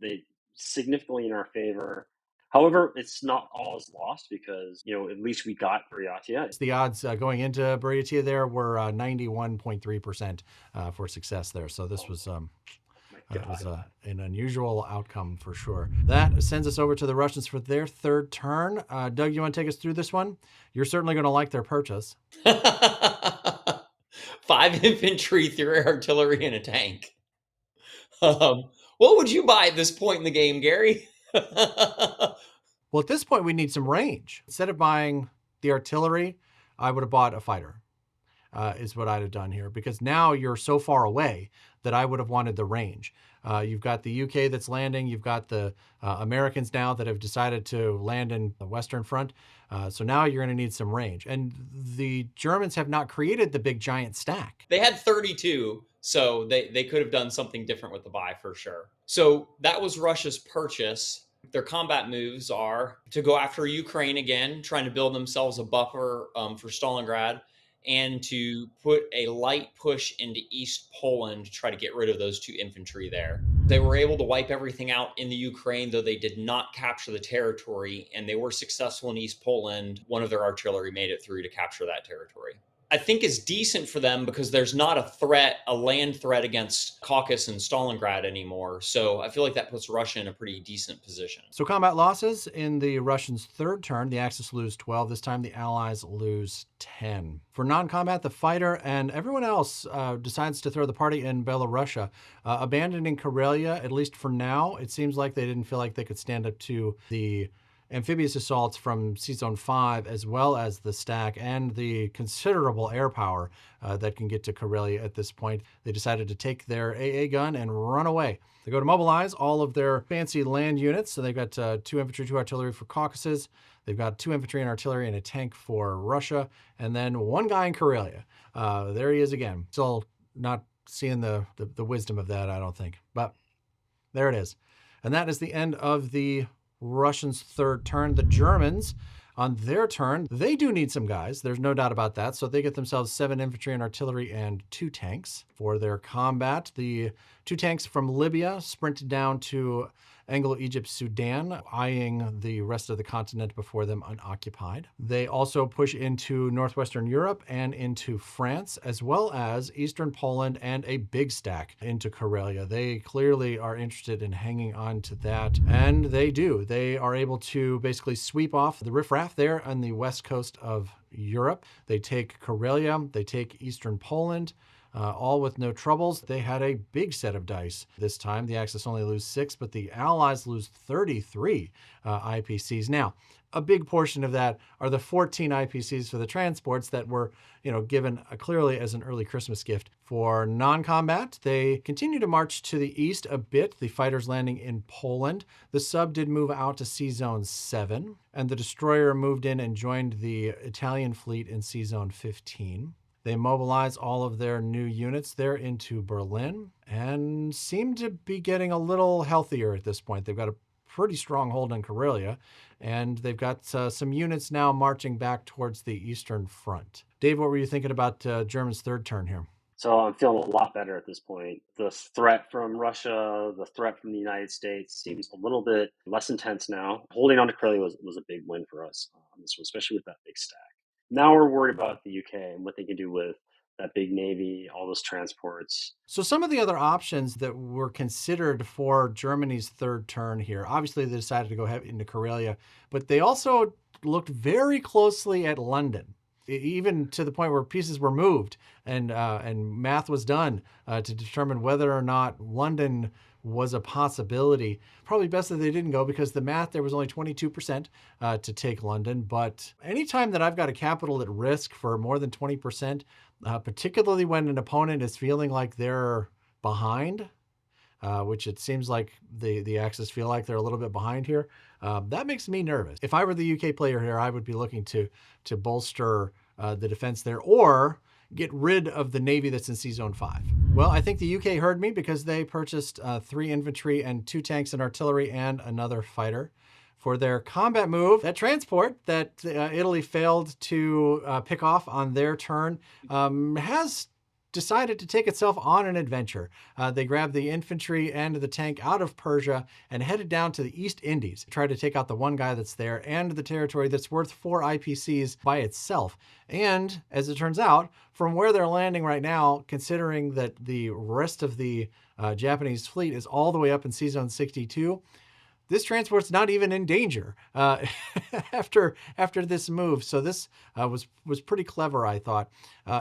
they significantly in our favor. However, it's not all is lost because, at least we got Buryatia. The odds going into Buryatia there were 91.3% for success there. So this was It was God. an unusual outcome for sure. That sends us over to the Russians for their third turn. Doug, you want to take us through this one? You're certainly going to like their purchase. 5 infantry, 3 artillery, and a tank. What would you buy at this point in the game, Gary? Well, at this point, we need some range. Instead of buying the artillery, I would have bought a fighter, is what I'd have done here, because now you're so far away that I would have wanted the range. You've got the UK that's landing. You've got the Americans now that have decided to land in the Western Front. So now you're going to need some range. And the Germans have not created the big giant stack. They had 32, so they could have done something different with the buy for sure. So that was Russia's purchase. Their combat moves are to go after Ukraine again, trying to build themselves a buffer for Stalingrad, and to put a light push into East Poland to try to get rid of those 2 infantry there. They were able to wipe everything out in the Ukraine, though they did not capture the territory, and they were successful in East Poland. One of their artillery made it through to capture that territory. I think is decent for them because there's not a threat, a land threat against Caucasus and Stalingrad anymore. So I feel like that puts Russia in a pretty decent position. So combat losses in the Russians' third turn, the Axis lose 12. This time the Allies lose 10. For non-combat, the fighter and everyone else decides to throw the party in Belarusia, abandoning Karelia, at least for now. It seems like they didn't feel like they could stand up to the amphibious assaults from C-Zone 5, as well as the stack and the considerable air power that can get to Karelia at this point. They decided to take their AA gun and run away. They go to mobilize all of their fancy land units. So they've got 2 infantry, 2 artillery for Caucasus. They've got 2 infantry and artillery and a tank for Russia. And then 1 guy in Karelia. There he is again. Still not seeing the wisdom of that, I don't think. But there it is. And that is the end of the Russians' third turn. The Germans, on their turn, they do need some guys. There's no doubt about that. So they get themselves 7 infantry and artillery and 2 tanks. For their combat, the 2 tanks from Libya sprinted down to Anglo-Egypt, Sudan, eyeing the rest of the continent before them unoccupied. They also push into northwestern Europe and into France, as well as eastern Poland and a big stack into Karelia. They clearly are interested in hanging on to that, and they do. They are able to basically sweep off the riffraff there on the west coast of Europe. They take Karelia, they take eastern Poland, all with no troubles. They had a big set of dice this time. The Axis only lose 6, but the Allies lose 33 IPCs. Now, a big portion of that are the 14 IPCs for the transports that were, given clearly as an early Christmas gift. For non-combat, they continue to march to the east a bit, the fighters landing in Poland. The sub did move out to C-Zone 7, and the destroyer moved in and joined the Italian fleet in C-Zone 15. They mobilize all of their new units there into Berlin and seem to be getting a little healthier at this point. They've got a pretty strong hold in Karelia, and they've got some units now marching back towards the Eastern Front. Dave, what were you thinking about Germany's third turn here? So I'm feeling a lot better at this point. The threat from Russia, the threat from the United States seems a little bit less intense now. Holding on to Karelia was a big win for us on this one, especially with that big stack. Now we're worried about the UK and what they can do with that big navy, all those transports. So some of the other options that were considered for Germany's third turn here, obviously they decided to go into Karelia, but they also looked very closely at London, even to the point where pieces were moved and math was done to determine whether or not London was a possibility. Probably best that they didn't go because the math there was only 22% to take London. But anytime that I've got a capital at risk for more than 20%, particularly when an opponent is feeling like they're behind, which it seems like the Axis feel like they're a little bit behind here, that makes me nervous. If I were the UK player here, I would be looking to bolster the defense there or get rid of the Navy that's in C-Zone 5. Well, I think the UK heard me because they purchased 3 infantry and 2 tanks and artillery and another fighter. For their combat move, that transport that Italy failed to pick off on their turn has decided to take itself on an adventure. They grabbed the infantry and the tank out of Persia and headed down to the East Indies, tried to take out the one guy that's there and the territory that's worth 4 IPCs by itself. And as it turns out, from where they're landing right now, considering that the rest of the Japanese fleet is all the way up in Sea Zone 62, this transport's not even in danger after this move. So this was pretty clever, I thought.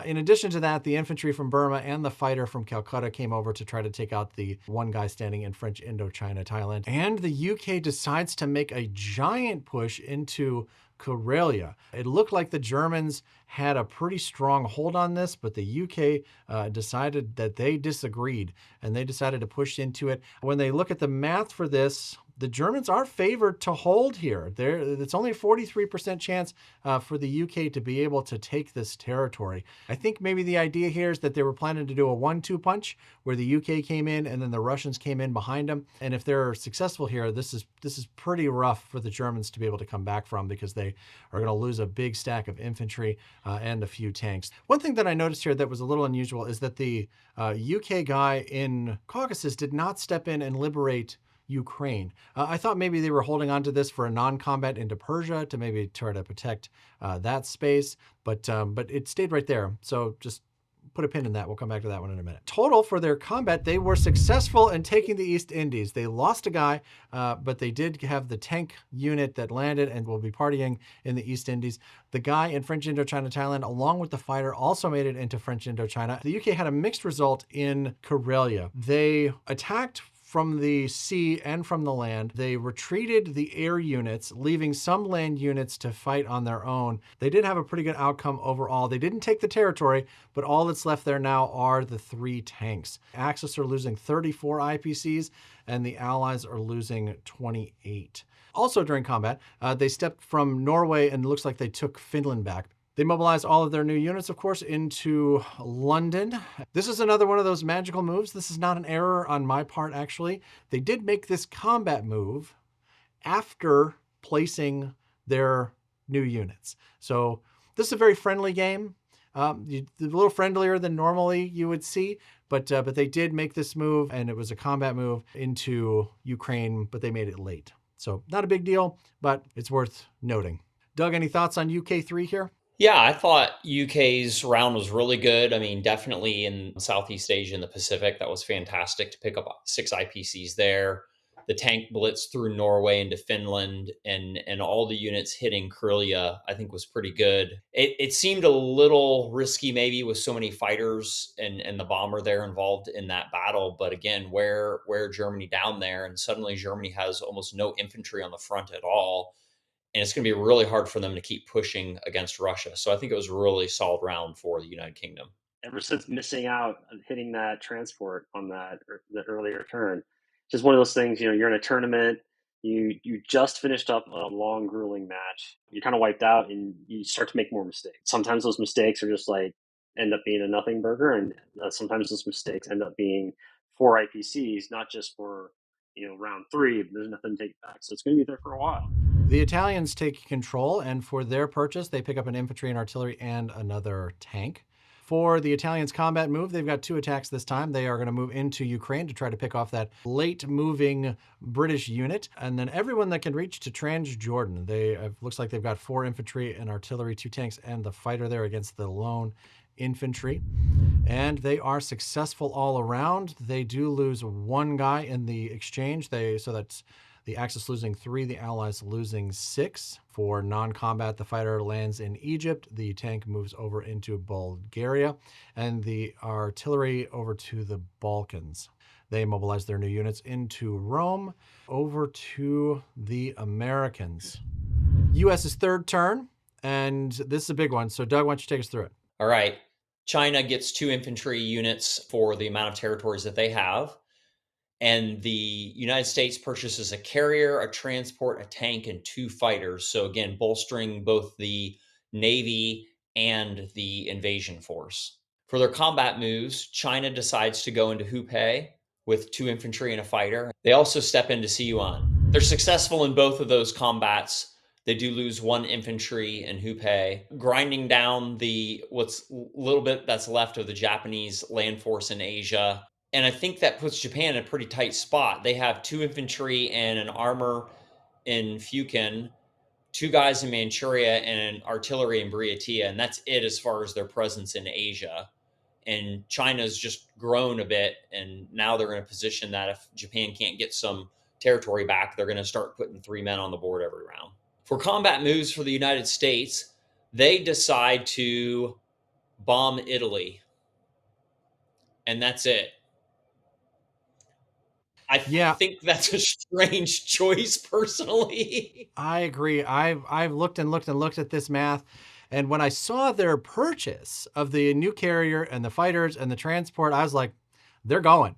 In addition to that, the infantry from Burma and the fighter from Calcutta came over to try to take out the one guy standing in French Indochina, Thailand. And the UK decides to make a giant push into Karelia. It looked like the Germans had a pretty strong hold on this, but the UK decided that they disagreed and they decided to push into it. When they look at the math for this, the Germans are favored to hold here. It's only a 43% chance for the UK to be able to take this territory. I think maybe the idea here is that they were planning to do a 1-2 punch where the UK came in and then the Russians came in behind them. And if they're successful here, this is pretty rough for the Germans to be able to come back from, because they are going to lose a big stack of infantry and a few tanks. One thing that I noticed here that was a little unusual is that the UK guy in Caucasus did not step in and liberate Ukraine. I thought maybe they were holding on to this for a non-combat into Persia to maybe try to protect that space, but it stayed right there. So just put a pin in that. We'll come back to that one in a minute. Total for their combat, they were successful in taking the East Indies. They lost a guy, but they did have the tank unit that landed and will be partying in the East Indies. The guy in French Indochina, Thailand, along with the fighter, also made it into French Indochina. The UK had a mixed result in Karelia. They attacked from the sea and from the land. They retreated the air units, leaving some land units to fight on their own. They did have a pretty good outcome overall. They didn't take the territory, but all that's left there now are the 3 tanks. Axis are losing 34 IPCs, and the Allies are losing 28. Also during combat, they stepped from Norway and it looks like they took Finland back. They mobilized all of their new units, of course, into London. This is another one of those magical moves. This is not an error on my part, actually. They did make this combat move after placing their new units. So this is a very friendly game. A little friendlier than normally you would see, but they did make this move, and it was a combat move into Ukraine, but they made it late. So not a big deal, but it's worth noting. Doug, any thoughts on UK3 here? Yeah, I thought UK's round was really good. I mean, definitely in Southeast Asia and the Pacific, that was fantastic to pick up 6 IPCs there. The tank blitz through Norway into Finland and all the units hitting Karelia, I think was pretty good. It seemed a little risky maybe with so many fighters and the bomber there involved in that battle. But again, where Germany down there, and suddenly Germany has almost no infantry on the front at all. And it's going to be really hard for them to keep pushing against Russia. So I think it was a really solid round for the United Kingdom. Ever since missing out on hitting that transport on the earlier turn, just one of those things. You're in a tournament. You just finished up a long, grueling match. You're kind of wiped out, and you start to make more mistakes. Sometimes those mistakes are just like end up being a nothing burger, and sometimes those mistakes end up being 4 IPCs, not just for round 3. But there's nothing to take back, so it's going to be there for a while. The Italians take control, and for their purchase, they pick up an infantry and artillery and another tank. For the Italians' combat move, they've got 2 attacks this time. They are going to move into Ukraine to try to pick off that late-moving British unit, and then everyone that can reach to Transjordan. Looks like they've got 4 infantry and artillery, 2 tanks, and the fighter there against the lone infantry. And they are successful all around. They do lose 1 guy in the exchange. So that's the Axis losing 3, the Allies losing 6. For non-combat, the fighter lands in Egypt, the tank moves over into Bulgaria, and the artillery over to the Balkans. They mobilize their new units into Rome, over to the Americans. US's third turn, and this is a big one. So Doug, why don't you take us through it? All right. China gets 2 infantry units for the amount of territories that they have. And the United States purchases a carrier, a transport, a tank, and 2 fighters. So again, bolstering both the Navy and the invasion force. For their combat moves, China decides to go into Hubei with 2 infantry and a fighter. They also step into Siuan. They're successful in both of those combats. They do lose one infantry in Hupei, grinding down the what's little bit that's left of the Japanese land force in Asia. And I think that puts Japan in a pretty tight spot. They have two infantry and an armor in Fukin, two guys in Manchuria, and an artillery in Buryatia, and that's it as far as their presence in Asia. And China's just grown a bit, and now they're in a position that if Japan can't get some territory back, they're going to start putting 3 men on the board every round. For combat moves for the United States, they decide to bomb Italy, and that's it. I Yeah, think that's a strange choice, personally. I agree. I've looked and looked and looked at this math, and when I saw their purchase of the new carrier and the fighters and the transport, I was like, they're going.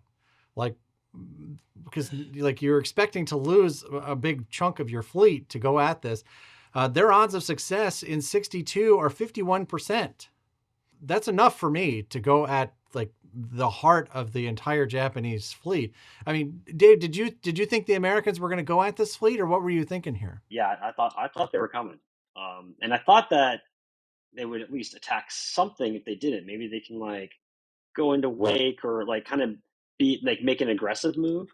Like, because like you're expecting to lose a big chunk of your fleet to go at this. Their odds of success in 62 are 51%. That's enough for me to go at like the heart of the entire Japanese fleet. I mean, Dave, did you think the Americans were going to go at this fleet, or what were you thinking here? Yeah, I thought they were coming, and I thought that they would at least attack something if they didn't. Maybe they can like go into Wake or like kind of be like make an aggressive move.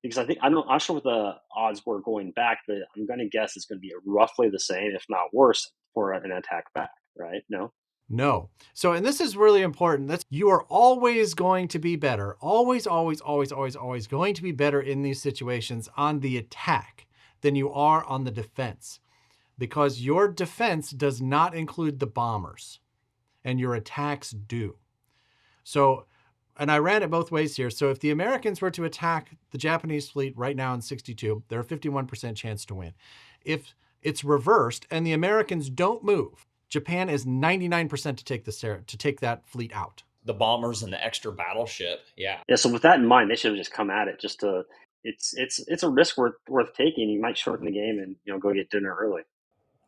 Because I'm not sure what the odds were going back, but I'm going to guess it's going to be roughly the same, if not worse, for an attack back. Right? No. No. So, and this is really important. That's you are always going to be better. Always, always, always, always, always going to be better in these situations on the attack than you are on the defense, because your defense does not include the bombers and your attacks do. So, and I ran it both ways here. So if the Americans were to attack the Japanese fleet right now in 62, they're a 51% chance to win. If it's reversed and the Americans don't move, Japan is 99% to take that fleet out. The bombers and the extra battleship. Yeah. Yeah. So with that in mind, they should have just come at it. Just to it's a risk worth taking. You might shorten the game and go get dinner early.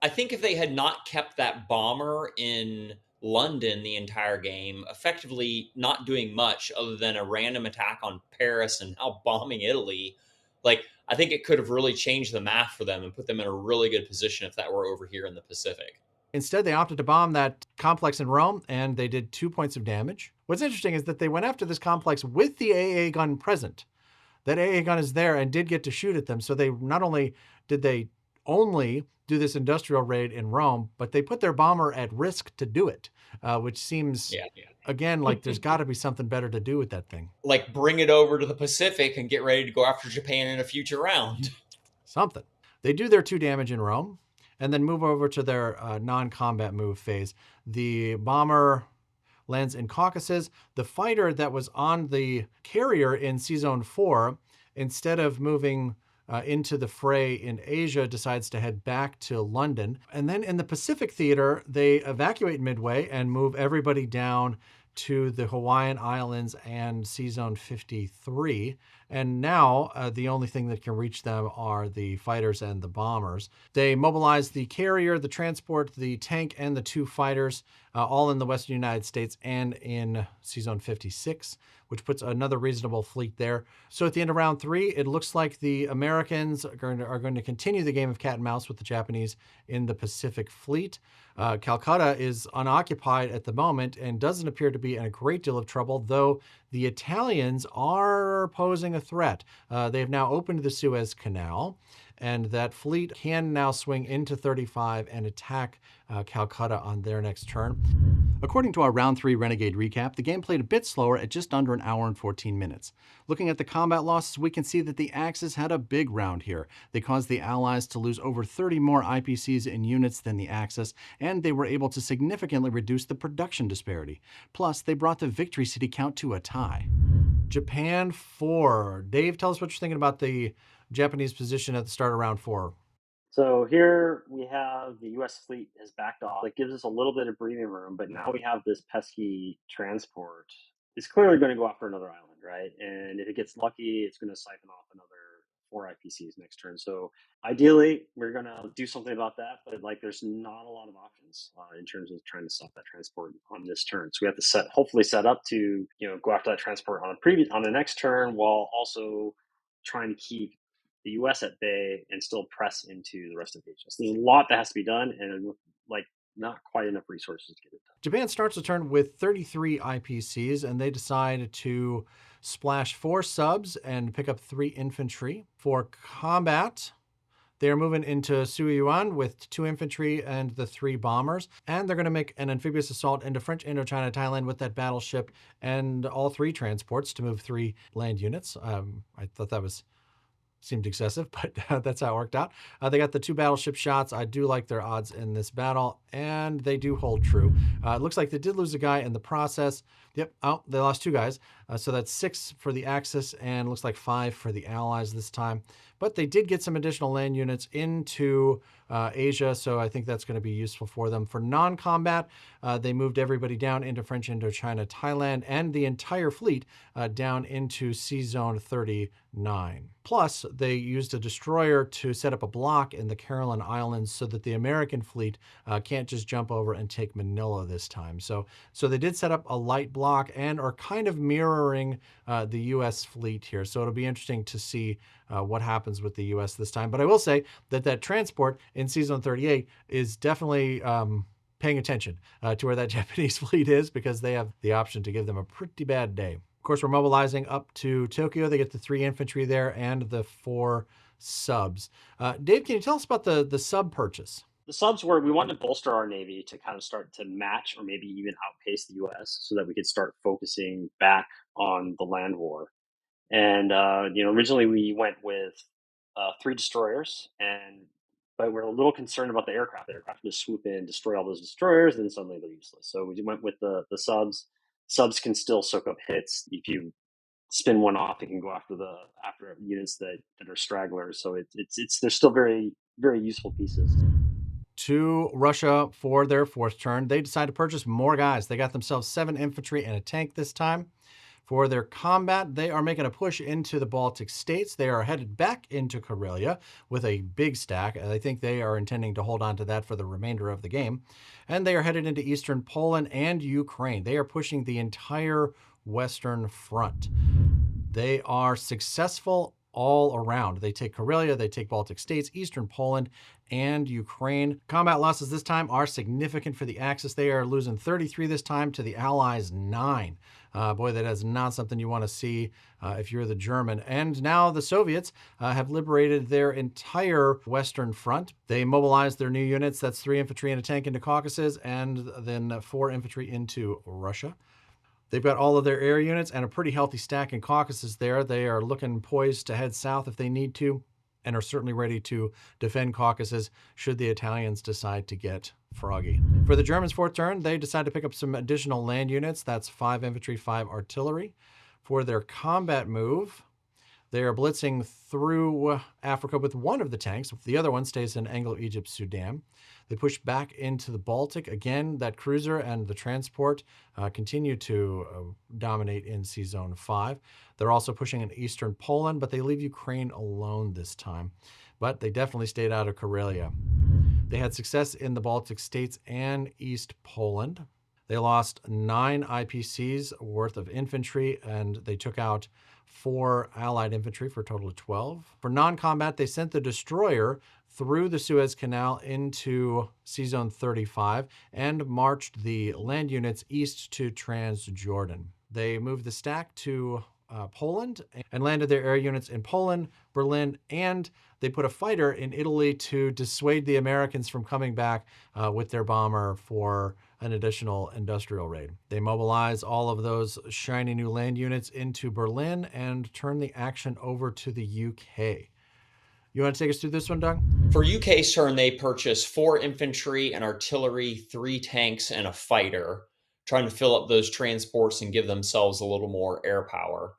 I think if they had not kept that bomber in London the entire game, effectively not doing much other than a random attack on Paris and now bombing Italy, like I think it could have really changed the math for them and put them in a really good position if that were over here in the Pacific. Instead, they opted to bomb that complex in Rome, and they did 2 points of damage. What's interesting is that they went after this complex with the AA gun present. That AA gun is there and did get to shoot at them. So they not only did they only do this industrial raid in Rome, but they put their bomber at risk to do it, which seems, Yeah. again, like there's got to be something better to do with that thing. Like bring it over to the Pacific and get ready to go after Japan in a future round. Something. They do their 2 damage in Rome and then move over to their non-combat move phase. The bomber lands in Caucasus. The fighter that was on the carrier in C-Zone 4, instead of moving into the fray in Asia, decides to head back to London. And then in the Pacific theater, they evacuate Midway and move everybody down to the Hawaiian Islands and C-Zone 53. And now the only thing that can reach them are the fighters and the bombers. They mobilize the carrier, the transport, the tank, and the 2 fighters, all in the Western United States and in C-Zone 56, which puts another reasonable fleet there. So at the end of round 3, it looks like the Americans are going to continue the game of cat and mouse with the Japanese in the Pacific Fleet. Calcutta is unoccupied at the moment and doesn't appear to be in a great deal of trouble, though the Italians are posing a threat. They have now opened the Suez Canal, and that fleet can now swing into 35 and attack Calcutta on their next turn. According to our Round 3 Renegade recap, the game played a bit slower at just under an hour and 14 minutes. Looking at the combat losses, we can see that the Axis had a big round here. They caused the Allies to lose over 30 more IPCs in units than the Axis, and they were able to significantly reduce the production disparity. Plus, they brought the victory city count to a tie. Japan 4. Dave, tell us what you're thinking about the Japanese position at the start of round 4. So here we have the U.S. fleet has backed off. It gives us a little bit of breathing room, but now we have this pesky transport. It's clearly going to go after another island, right? And if it gets lucky, it's going to siphon off another 4 IPCs next turn. So ideally, we're going to do something about that, but like there's not a lot of options in terms of trying to stop that transport on this turn. So we have to hopefully set up to go after that transport on the next turn, while also trying to keep the US at bay and still press into the rest of Asia. So there's a lot that has to be done, and with like not quite enough resources to get it done. Japan starts the turn with 33 IPCs, and they decide to splash 4 subs and pick up 3 infantry. For combat, they are moving into Suiyuan with 2 infantry and the 3 bombers, and they're going to make an amphibious assault into French Indochina Thailand with that battleship and all 3 transports to move 3 land units. I thought that seemed excessive, but that's how it worked out. They got the 2 battleship shots. I do like their odds in this battle, and they do hold true. It looks like they did lose a guy in the process. Yep. Oh, they lost 2 guys. So that's 6 for the Axis and looks like 5 for the Allies this time. But they did get some additional land units into Asia, so I think that's going to be useful for them. For non-combat, they moved everybody down into French Indochina, Thailand, and the entire fleet down into Sea Zone 39. Plus, they used a destroyer to set up a block in the Caroline Islands so that the American fleet can't just jump over and take Manila this time. So they did set up a light block and are kind of mirroring the U.S. fleet here. So it'll be interesting to see what happens with the U.S. this time. But I will say that transport in Sea Zone 38 is definitely paying attention to where that Japanese fleet is, because they have the option to give them a pretty bad day. Of course, we're mobilizing up to Tokyo. They get the 3 infantry there and the 4 subs. Dave, can you tell us about the sub purchase? The subs were, we wanted to bolster our Navy to kind of start to match or maybe even outpace the US so that we could start focusing back on the land war. And originally we went with 3 destroyers, but we're a little concerned about the aircraft. The aircraft just swoop in, destroy all those destroyers, and then suddenly they're useless. So we went with the subs. Subs can still soak up hits. If you spin one off, it can go after units that are stragglers. So they're still very very useful pieces. To Russia for their 4th turn, they decide to purchase more guys. They got themselves 7 infantry and a tank this time. For their combat, they are making a push into the Baltic states. They are headed back into Karelia with a big stack. I think they are intending to hold on to that for the remainder of the game. And they are headed into eastern Poland and Ukraine. They are pushing the entire Western Front. They are successful all around. They take Karelia, they take Baltic states, eastern Poland, and Ukraine. Combat losses this time are significant for the Axis. They are losing 33 this time to the Allies 9. Boy, that is not something you want to see if you're the German. And now the Soviets have liberated their entire Western Front. They mobilized their new units. That's 3 infantry and a tank into Caucasus, and then 4 infantry into Russia. They've got all of their air units and a pretty healthy stack in Caucasus there. They are looking poised to head south if they need to, and are certainly ready to defend Caucasus should the Italians decide to get froggy. For the Germans' 4th turn, they decide to pick up some additional land units. That's 5 infantry, 5 artillery. For their combat move, they are blitzing through Africa with 1 of the tanks. The other one stays in Anglo-Egypt, Sudan. They push back into the Baltic. Again, that cruiser and the transport continue to dominate in Sea Zone 5. They're also pushing in eastern Poland, but they leave Ukraine alone this time. But they definitely stayed out of Karelia. They had success in the Baltic states and East Poland. They lost 9 IPCs worth of infantry, and they took out 4 Allied infantry for a total of 12. For non-combat, they sent the destroyer through the Suez Canal into Sea Zone 35 and marched the land units east to Transjordan. They moved the stack to Poland and landed their air units in Poland, Berlin, and they put a fighter in Italy to dissuade the Americans from coming back with their bomber for an additional industrial raid. They mobilize all of those shiny new land units into Berlin and turn the action over to the UK. You want to take us through this one, Doug? For UK's turn, they purchase 4 infantry and artillery, 3 tanks, and a fighter, trying to fill up those transports and give themselves a little more air power.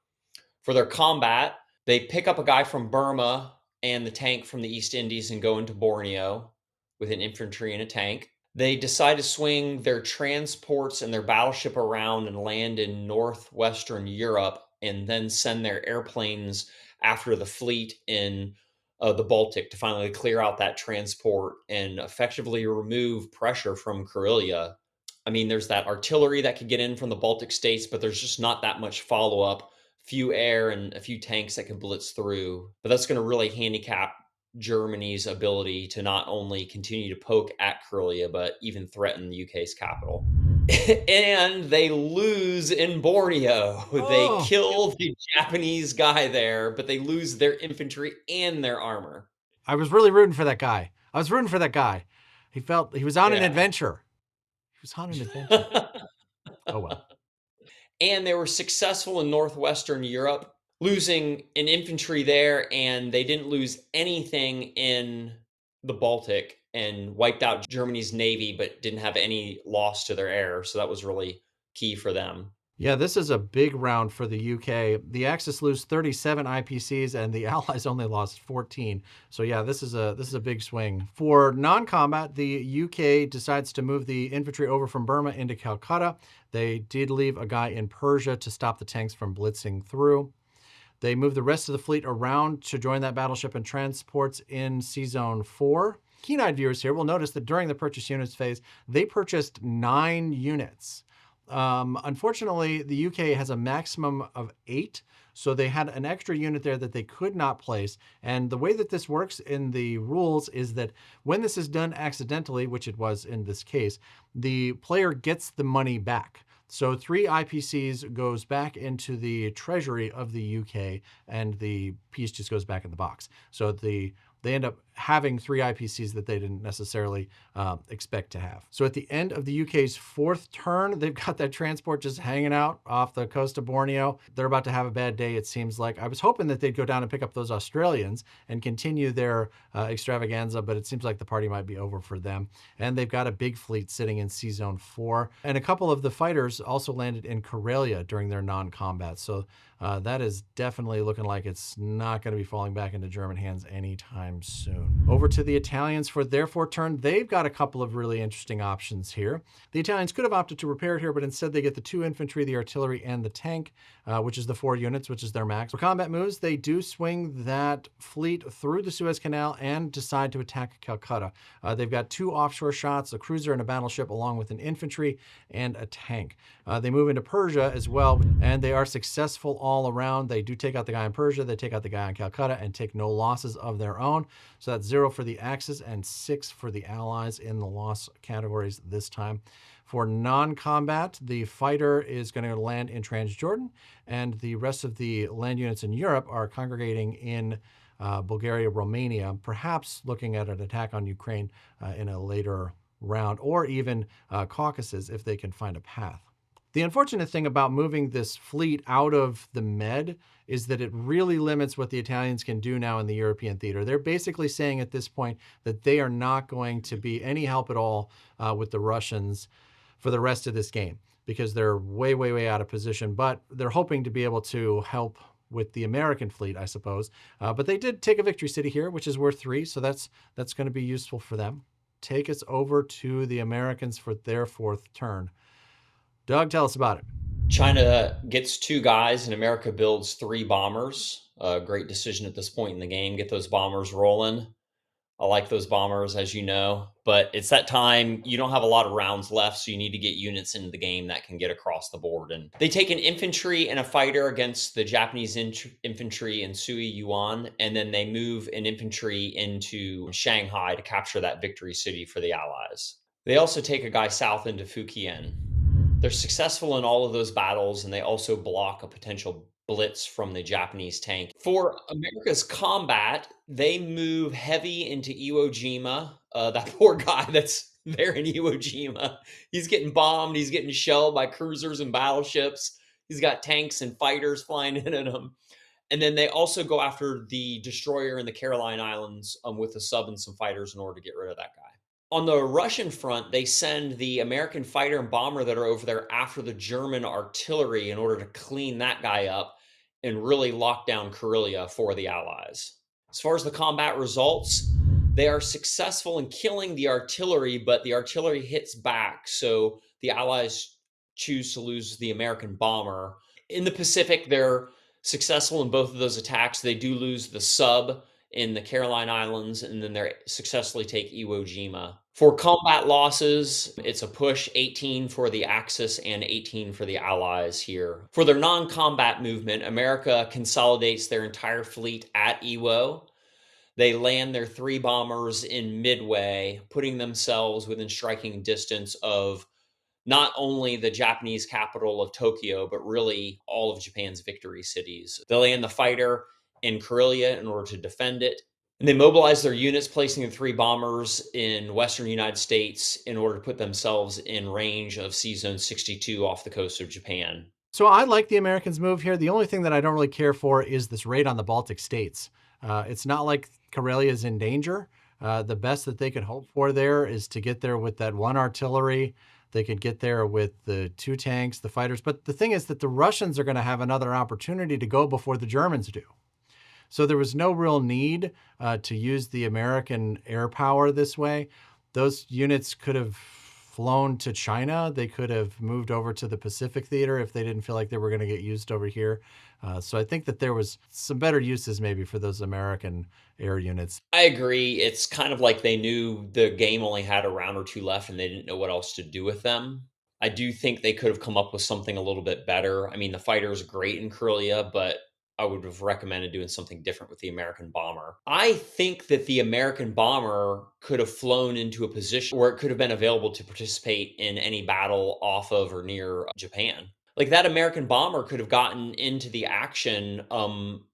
For their combat, they pick up a guy from Burma and the tank from the East Indies and go into Borneo with an infantry and a tank. They decide to swing their transports and their battleship around and land in northwestern Europe, and then send their airplanes after the fleet in the Baltic to finally clear out that transport and effectively remove pressure from Karelia. I mean, there's that artillery that could get in from the Baltic states, but there's just not that much follow-up few air and a few tanks that can blitz through. But that's going to really handicap Germany's ability to not only continue to poke at Karelia, but even threaten the UK's capital. And they lose in Borneo. They Oh, kill the Japanese guy there, but they lose their infantry and their armor. I was really rooting for that guy. I was rooting for that guy. He felt he was on an Yeah. adventure. He was on an adventure. Oh well. And they were successful in northwestern Europe, losing an infantry there, and they didn't lose anything in the Baltic and wiped out Germany's navy, but didn't have any loss to their air. So that was really key for them. Yeah, this is a big round for the UK. The Axis lose 37 IPCs and the Allies only lost 14. So yeah, this is a big swing. For non-combat, the UK decides to move the infantry over from Burma into Calcutta. They did leave a guy in Persia to stop the tanks from blitzing through. They move the rest of the fleet around to join that battleship and transports in Sea Zone 4. Keen-eyed viewers here will notice that during the purchase units phase, they purchased 9 units. Unfortunately, the UK has a maximum of 8, so they had an extra unit there that they could not place. And the way that this works in the rules is that when this is done accidentally, which it was in this case, the player gets the money back. So 3 IPCs goes back into the treasury of the UK, and the piece just goes back in the box. So they end up having 3 IPCs that they didn't necessarily expect to have. So at the end of the UK's 4th turn, they've got that transport just hanging out off the coast of Borneo. They're about to have a bad day, it seems like. I was hoping that they'd go down and pick up those Australians and continue their extravaganza, but it seems like the party might be over for them. And they've got a big fleet sitting in Sea Zone 4. And a couple of the fighters also landed in Karelia during their non-combat. So that is definitely looking like it's not going to be falling back into German hands anytime soon. Over to the Italians for their 4th turn. They've got a couple of really interesting options here. The Italians could have opted to repair it here, but instead they get the 2 infantry, the artillery, and the tank, which is the 4 units, which is their max. For combat moves, they do swing that fleet through the Suez Canal and decide to attack Calcutta. They've got 2 offshore shots, a cruiser and a battleship, along with an infantry and a tank. They move into Persia as well, and they are successful all around. They do take out the guy in Persia, they take out the guy in Calcutta, and take no losses of their own. So that's 0 for the Axis and 6 for the Allies in the loss categories this time. For non-combat, the fighter is going to land in Transjordan, and the rest of the land units in Europe are congregating in Bulgaria, Romania, perhaps looking at an attack on Ukraine in a later round, or even Caucasus if they can find a path. The unfortunate thing about moving this fleet out of the Med is that it really limits what the Italians can do now in the European theater. They're basically saying at this point that they are not going to be any help at all with the Russians for the rest of this game because they're way, way, way out of position. But they're hoping to be able to help with the American fleet, I suppose. But they did take a victory city here, which is worth 3, so that's going to be useful for them. Take us over to the Americans for their 4th turn. Doug, tell us about it. China gets 2 guys and America builds 3 bombers. A great decision at this point in the game. Get those bombers rolling. I like those bombers, as you know, but it's that time you don't have a lot of rounds left, so you need to get units into the game that can get across the board. And they take an infantry and a fighter against the Japanese infantry in Sui Yuan, and then they move an infantry into Shanghai to capture that victory city for the Allies. They also take a guy south into Fujian. They're successful in all of those battles, and they also block a potential blitz from the Japanese tank. For America's combat, they move heavy into Iwo Jima. That poor guy that's there in Iwo Jima, he's getting bombed, he's getting shelled by cruisers and battleships. He's got tanks and fighters flying in at him. And then they also go after the destroyer in the Caroline Islands with a sub and some fighters in order to get rid of that guy. On the Russian front, they send the American fighter and bomber that are over there after the German artillery in order to clean that guy up and really lock down Karelia for the Allies. As far as the combat results, they are successful in killing the artillery, but the artillery hits back, so the Allies choose to lose the American bomber. In the Pacific, they're successful in both of those attacks. They do lose the sub in the Caroline Islands, and then they successfully take Iwo Jima. For combat losses, it's a push 18 for the Axis and 18 for the Allies here. For their non-combat movement, America consolidates their entire fleet at Iwo. They land their 3 bombers in Midway, putting themselves within striking distance of not only the Japanese capital of Tokyo, but really all of Japan's victory cities. They land the fighter in Karelia in order to defend it. And they mobilize their units, placing the 3 bombers in western United States in order to put themselves in range of Sea Zone 62 off the coast of Japan. So I like the Americans' move here. The only thing that I don't really care for is this raid on the Baltic states. It's not like Karelia is in danger. The best that they could hope for there is to get there with that 1 artillery. They could get there with the 2 tanks, the fighters. But the thing is that the Russians are going to have another opportunity to go before the Germans do. So there was no real need to use the American air power this way. Those units could have flown to China. They could have moved over to the Pacific Theater if they didn't feel like they were going to get used over here. So I think that there was some better uses maybe for those American air units. I agree. It's kind of like they knew the game only had a round or 2 left and they didn't know what else to do with them. I do think they could have come up with something a little bit better. I mean, the fighter's great in Karelia, but I would have recommended doing something different with the American bomber. I think that the American bomber could have flown into a position where it could have been available to participate in any battle off of or near Japan. Like that American bomber could have gotten into the action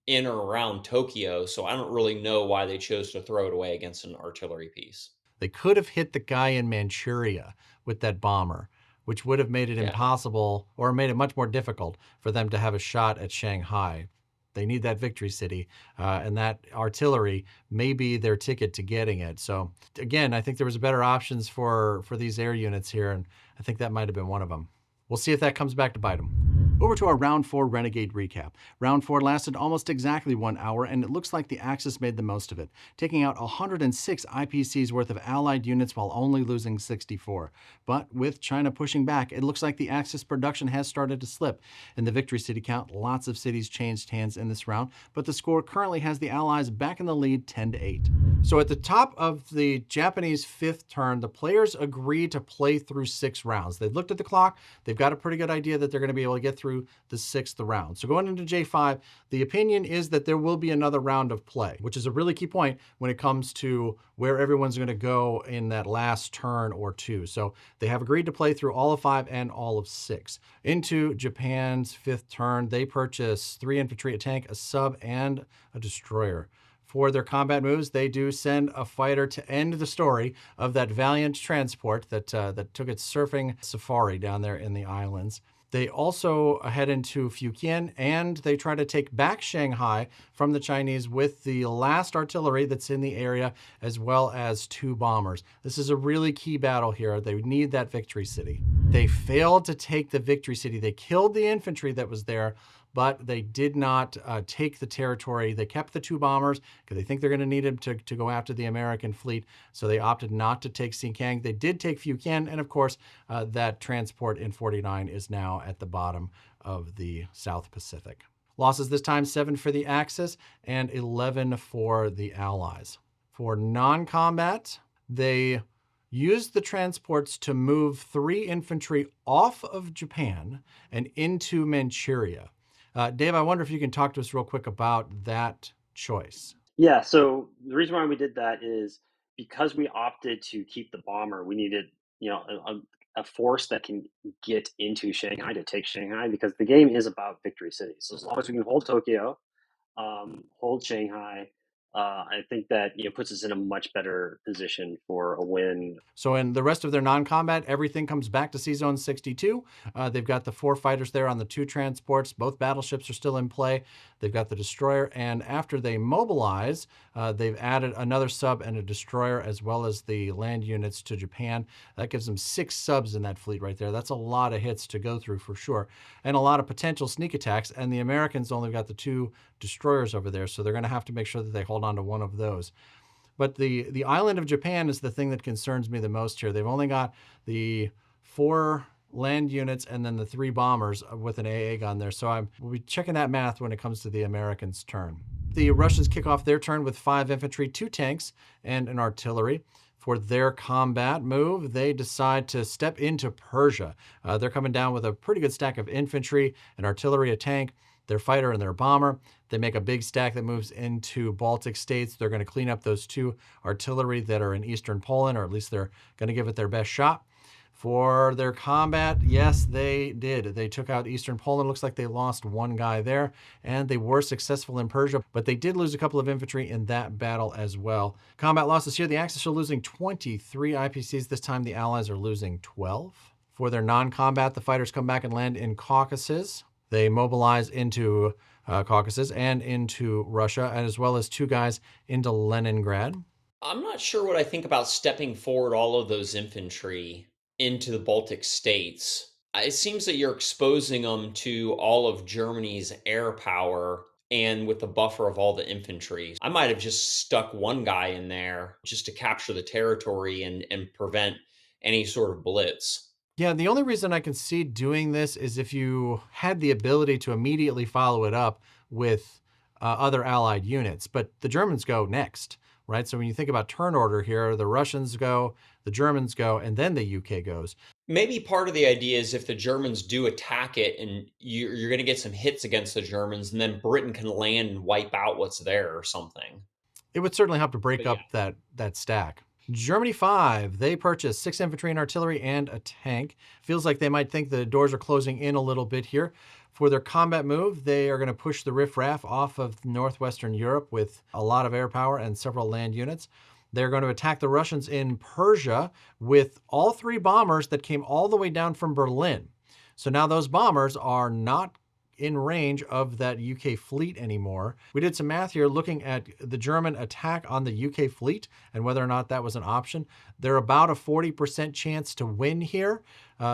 in or around Tokyo, so I don't really know why they chose to throw it away against an artillery piece. They could have hit the guy in Manchuria with that bomber, which would have made it Yeah. impossible or made it much more difficult for them to have a shot at Shanghai. They need that victory city, and that artillery may be their ticket to getting it. So again, I think there was better options for these air units here, and I think that might have been one of them. We'll see if that comes back to bite them. Over to our Round 4 Renegade recap. Round 4 lasted almost exactly 1 hour, and it looks like the Axis made the most of it, taking out 106 IPCs worth of Allied units while only losing 64. But with China pushing back, it looks like the Axis production has started to slip. In the victory city count, lots of cities changed hands in this round, but the score currently has the Allies back in the lead 10-8. So at the top of the Japanese 5th turn, the players agreed to play through 6 rounds. They've looked at the clock, they've got a pretty good idea that they're going to be able to get through the 6th round. So going into J5, the opinion is that there will be another round of play, which is a really key point when it comes to where everyone's going to go in that last turn or 2. So they have agreed to play through all of 5 and all of 6. Into Japan's 5th turn, they purchase 3 infantry, a tank, a sub, and a destroyer. For their combat moves, they do send a fighter to end the story of that valiant transport that took its surfing safari down there in the islands. They also head into Fujian, and they try to take back Shanghai from the Chinese with the last artillery that's in the area, as well as 2 bombers. This is a really key battle here. They need that victory city. They failed to take the victory city. They killed the infantry that was there, but they did not take the territory. They kept the 2 bombers because they think they're going to need them to go after the American fleet. So they opted not to take Xinjiang. They did take Fujian, and of course, that transport in 49 is now at the bottom of the South Pacific. Losses this time, 7 for the Axis and 11 for the Allies. For non-combat, they used the transports to move 3 infantry off of Japan and into Manchuria. Dave, I wonder if you can talk to us real quick about that choice. Yeah, so the reason why we did that is because we opted to keep the bomber, we needed, a force that can get into Shanghai to take Shanghai because the game is about victory cities. So as long as we can hold Tokyo, hold Shanghai, I think that puts us in a much better position for a win. So in the rest of their non-combat, everything comes back to Sea Zone 62. They've got the 4 fighters there on the 2 transports. Both battleships are still in play. They've got the destroyer, and after they mobilize, they've added another sub and a destroyer, as well as the land units to Japan. That gives them 6 subs in that fleet right there. That's a lot of hits to go through for sure, and a lot of potential sneak attacks. And the Americans only got the 2 destroyers over there, so they're going to have to make sure that they hold on to one of those. But the island of Japan is the thing that concerns me the most here. They've only got the 4 land units and then the 3 bombers with an AA gun there. So we'll be checking that math when it comes to the Americans' turn. The Russians kick off their turn with 5 infantry, 2 tanks, and an artillery. For their combat move, they decide to step into Persia. They're coming down with a pretty good stack of infantry, an artillery, a tank, their fighter, and their bomber. They make a big stack that moves into Baltic states. They're going to clean up those 2 artillery that are in eastern Poland, or at least they're going to give it their best shot. For their combat, yes, they did. They took out eastern Poland. Looks like they lost 1 guy there, and they were successful in Persia, but they did lose a couple of infantry in that battle as well. Combat losses here, the Axis are losing 23 IPCs. This time the Allies are losing 12. For their non-combat, the fighters come back and land in Caucasus. They mobilize into Caucasus and into Russia, as well as 2 guys into Leningrad. I'm not sure what I think about stepping forward all of those infantry into the Baltic states. It seems that you're exposing them to all of Germany's air power and with the buffer of all the infantry. I might have just stuck 1 guy in there just to capture the territory and prevent any sort of blitz. Yeah, the only reason I can see doing this is if you had the ability to immediately follow it up with other allied units, but the Germans go next, right? So when you think about turn order here, the Russians go, the Germans go, and then the UK goes. Maybe part of the idea is if the Germans do attack it and you're going to get some hits against the Germans, and then Britain can land and wipe out what's there or something. It would certainly help to break But yeah. up that stack. Germany 5, they purchased 6 infantry and artillery and a tank. Feels like they might think the doors are closing in a little bit here. For their combat move, they are going to push the riffraff off of northwestern Europe with a lot of air power and several land units. They're going to attack the Russians in Persia with all 3 bombers that came all the way down from Berlin. So now those bombers are not in range of that UK fleet anymore. We did some math here looking at the German attack on the UK fleet and whether or not that was an option. They're about a 40% chance to win here.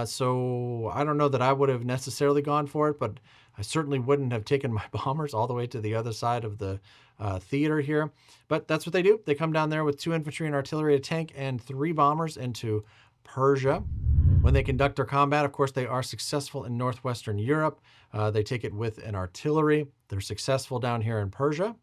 So I don't know that I would have necessarily gone for it, but I certainly wouldn't have taken my bombers all the way to the other side of the theater here. But that's what they do. They come down there with 2 infantry and artillery, a tank, and 3 bombers into Persia. When they conduct their combat, of course, they are successful in northwestern Europe. They take it with an artillery. They're successful down here in Persia.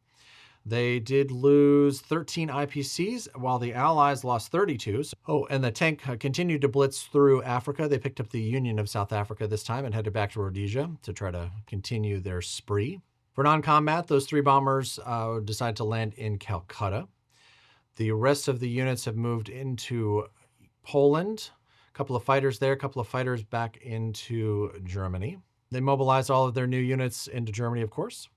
They did lose 13 IPCs, while the Allies lost 32. Oh, and the tank continued to blitz through Africa. They picked up the Union of South Africa this time and headed back to Rhodesia to try to continue their spree. For non-combat, those 3 bombers decide to land in Calcutta. The rest of the units have moved into Poland. A couple of fighters there, a couple of fighters back into Germany. They mobilize all of their new units into Germany, of course,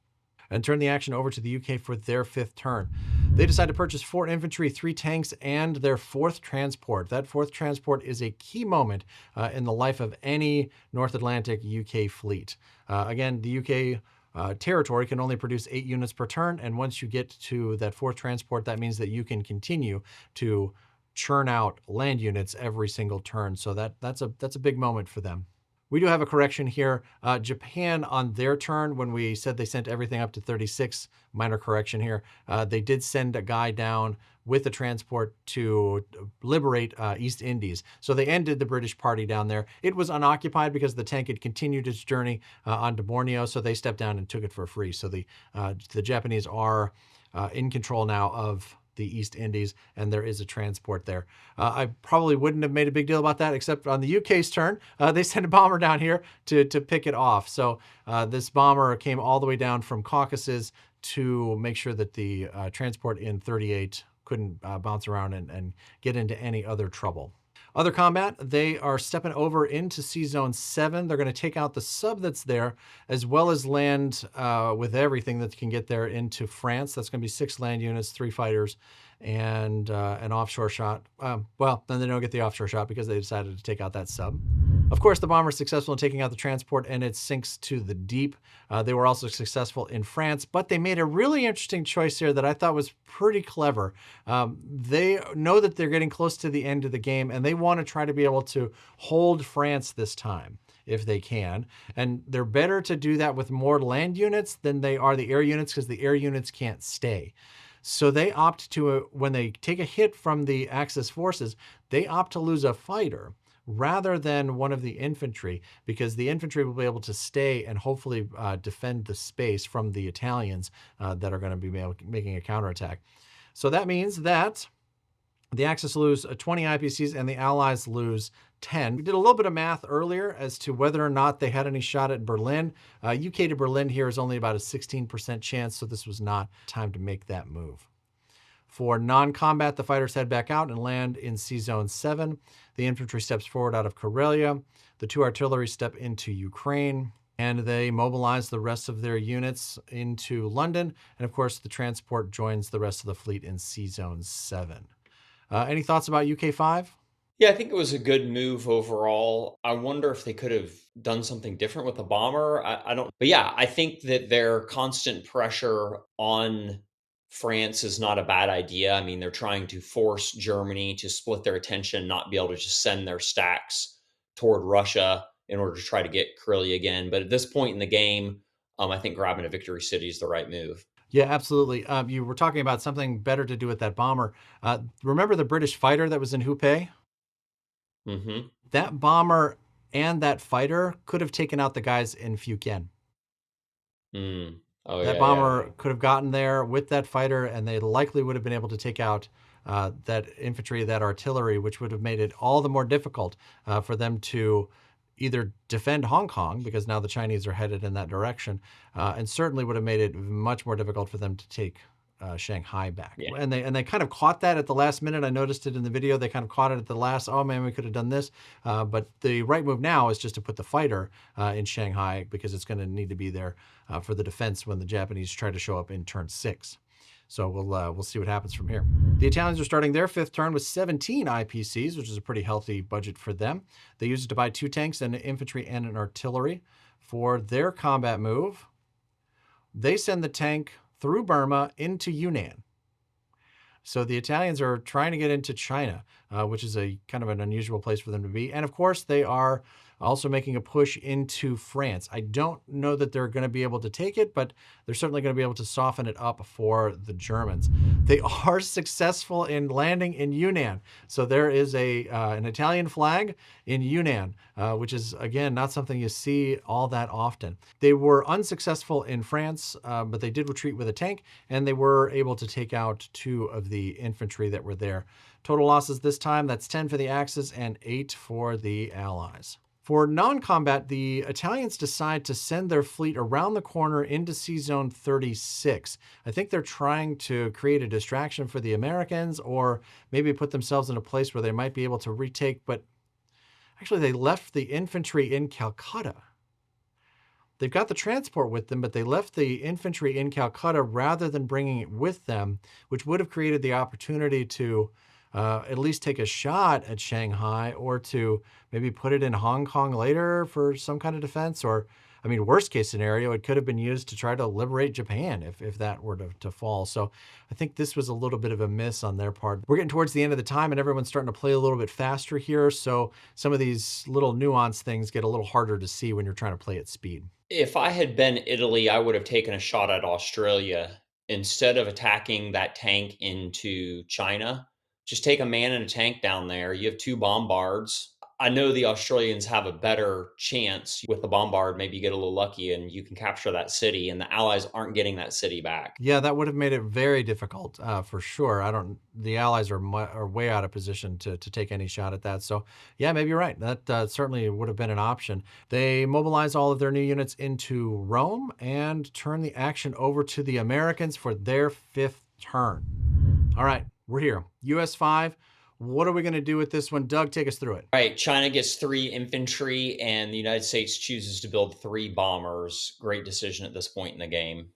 and turn the action over to the UK for their 5th turn. They decide to purchase 4 infantry, 3 tanks, and their 4th transport. That 4th transport is a key moment in the life of any North Atlantic UK fleet. Again, the UK territory can only produce 8 units per turn, and once you get to that 4th transport, that means that you can continue to churn out land units every single turn. So that's a big moment for them. We do have a correction here. Japan on their turn, when we said they sent everything up to 36, minor correction here. They did send a guy down with a transport to liberate East Indies. So they ended the British party down there. It was unoccupied because the tank had continued its journey onto Borneo, so they stepped down and took it for free. So the Japanese are in control now of the East Indies, and there is a transport there. I probably wouldn't have made a big deal about that, except on the UK's turn, they sent a bomber down here to pick it off. So this bomber came all the way down from Caucasus to make sure that the transport in 38 couldn't bounce around and get into any other trouble. Other combat, they are stepping over into Sea Zone 7. They're going to take out the sub that's there, as well as land with everything that can get there into France. That's going to be 6 land units, 3 fighters, and an offshore shot. Well, then they don't get the offshore shot because they decided to take out that sub. Of course, the bomber is successful in taking out the transport, and it sinks to the deep. They were also successful in France, but they made a really interesting choice here that I thought was pretty clever. They know that they're getting close to the end of the game, and they want to try to be able to hold France this time if they can. And they're better to do that with more land units than they are the air units, because the air units can't stay. So they opt to, when they take a hit from the Axis forces, they opt to lose a fighter rather than one of the infantry, because the infantry will be able to stay and hopefully defend the space from the Italians that are going to be making a counterattack. So that means that The Axis lose 20 IPCs and the Allies lose 10. We did a little bit of math earlier as to whether or not they had any shot at Berlin. UK to Berlin here is only about a 16% chance, so this was not time to make that move. For non-combat, the fighters head back out and land in Sea Zone 7. The infantry steps forward out of Karelia. The 2 artillery step into Ukraine, and they mobilize the rest of their units into London. And of course, the transport joins the rest of the fleet in Sea Zone 7. Any thoughts about UK5? Yeah, I think it was a good move overall. I wonder if they could have done something different with the bomber. I don't, but yeah, I think that their constant pressure on France is not a bad idea. I mean, they're trying to force Germany to split their attention, not be able to just send their stacks toward Russia in order to try to get Karelia again. But at this point in the game, I think grabbing a victory city is the right move. Yeah, absolutely. You were talking about something better to do with that bomber. Remember the British fighter that was in Hupei? Hmm. That bomber and that fighter could have taken out the guys in Fujian. Mm. Oh That yeah, yeah. bomber could have gotten there with that fighter, and they likely would have been able to take out that infantry, that artillery, which would have made it all the more difficult for them to either defend Hong Kong, because now the Chinese are headed in that direction, and certainly would have made it much more difficult for them to take Shanghai back. Yeah. And they kind of caught that at the last minute. I noticed it in the video. They kind of caught it at the last, oh man, we could have done this. But the right move now is just to put the fighter in Shanghai, because it's going to need to be there for the defense when the Japanese try to show up in turn 6. So we'll see what happens from here. The Italians are starting their 5th turn with 17 IPCs, which is a pretty healthy budget for them. They use it to buy 2 tanks and an infantry and an artillery. For their combat move, they send the tank through Burma into Yunnan. So the Italians are trying to get into China, which is a kind of an unusual place for them to be. And of course, they are also making a push into France. I don't know that they're going to be able to take it, but they're certainly going to be able to soften it up for the Germans. They are successful in landing in Yunnan. So there is an Italian flag in Yunnan, which is, again, not something you see all that often. They were unsuccessful in France, but they did retreat with a tank, and they were able to take out 2 of the infantry that were there. Total losses this time, that's 10 for the Axis and 8 for the Allies. For non-combat, the Italians decide to send their fleet around the corner into Sea Zone 36. I think they're trying to create a distraction for the Americans, or maybe put themselves in a place where they might be able to retake, but actually they left the infantry in Calcutta. They've got the transport with them, but they left the infantry in Calcutta rather than bringing it with them, which would have created the opportunity to at least take a shot at Shanghai, or to maybe put it in Hong Kong later for some kind of defense. Or, I mean, worst case scenario, it could have been used to try to liberate Japan if that were to fall. So I think this was a little bit of a miss on their part. We're getting towards the end of the time, and everyone's starting to play a little bit faster here. So some of these little nuanced things get a little harder to see when you're trying to play at speed. If I had been Italy, I would have taken a shot at Australia. Instead of attacking that tank into China, just take a man and a tank down there. You have 2 bombards. I know the Australians have a better chance with the bombard. Maybe you get a little lucky and you can capture that city, and the Allies aren't getting that city back. Yeah, that would have made it very difficult for sure. The Allies are way out of position to take any shot at that. So yeah, maybe you're right. That certainly would have been an option. They mobilize all of their new units into Rome and turn the action over to the Americans for their 5th turn. All right, we're here. US 5. What are we going to do with this one? Doug, take us through it. All right, China gets 3 infantry, and the United States chooses to build 3 bombers. Great decision at this point in the game.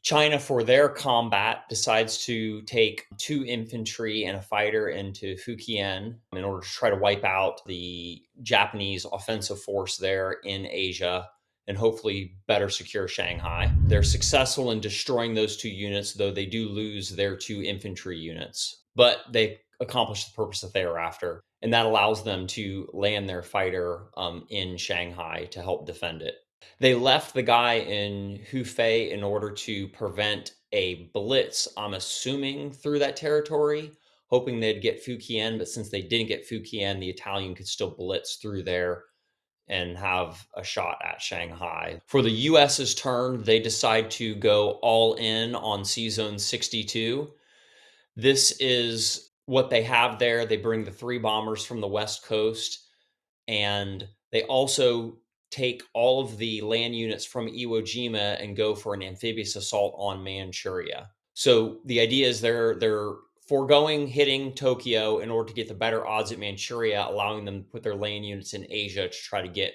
China, for their combat, decides to take 2 infantry and a fighter into Fujian in order to try to wipe out the Japanese offensive force there in Asia and hopefully better secure Shanghai. They're successful in destroying those 2 units, though they do lose their 2 infantry units, but they accomplish the purpose that they are after. And that allows them to land their fighter in Shanghai to help defend it. They left the guy in Hubei in order to prevent a blitz, I'm assuming, through that territory, hoping they'd get Fujian. But since they didn't get Fujian, the Italian could still blitz through there and have a shot at Shanghai. For the US's turn, they decide to go all in on Sea Zone 62. This is what they have there. They bring the 3 bombers from the West Coast, and they also take all of the land units from Iwo Jima and go for an amphibious assault on Manchuria. So the idea is they're foregoing hitting Tokyo in order to get the better odds at Manchuria, allowing them to put their land units in Asia to try to get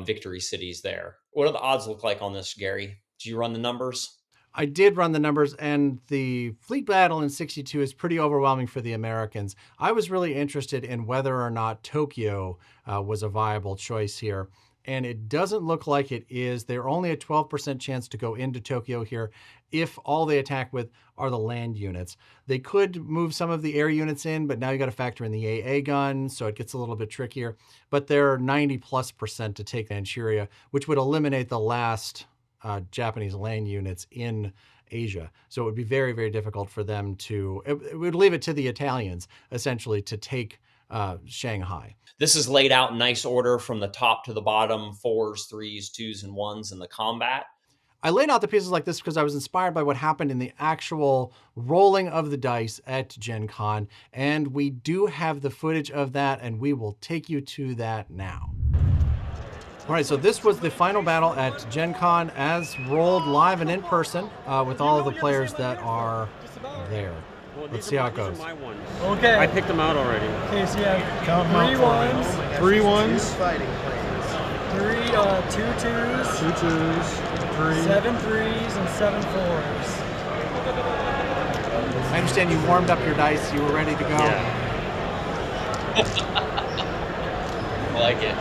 victory cities there. What do the odds look like on this, Gary? Did you run the numbers? I did run the numbers, and the fleet battle in 62 is pretty overwhelming for the Americans. I was really interested in whether or not Tokyo was a viable choice here, and it doesn't look like it is. They're only a 12% chance to go into Tokyo here if all they attack with are the land units. They could move some of the air units in, but now you got to factor in the AA gun, so it gets a little bit trickier. But they're 90+% to take Manchuria, which would eliminate the last Japanese land units in Asia. So it would be very, very difficult for them to, it would leave it to the Italians, essentially, to take Shanghai. This is laid out in nice order from the top to the bottom, 4s, 3s, 2s, and 1s in the combat. I laid out the pieces like this because I was inspired by what happened in the actual rolling of the dice at Gen Con, and we do have the footage of that, and we will take you to that now. All right, so this was the final battle at Gen Con as rolled live and in person with all of the players that are there. Let's see how it goes. Okay. I picked them out already. Okay, so you have 3 1s. 3 1s. 3 2 2s. 2 2s. 3. 7 3s and 7 4s. I understand you warmed up your dice. You were ready to go. Yeah. I like it.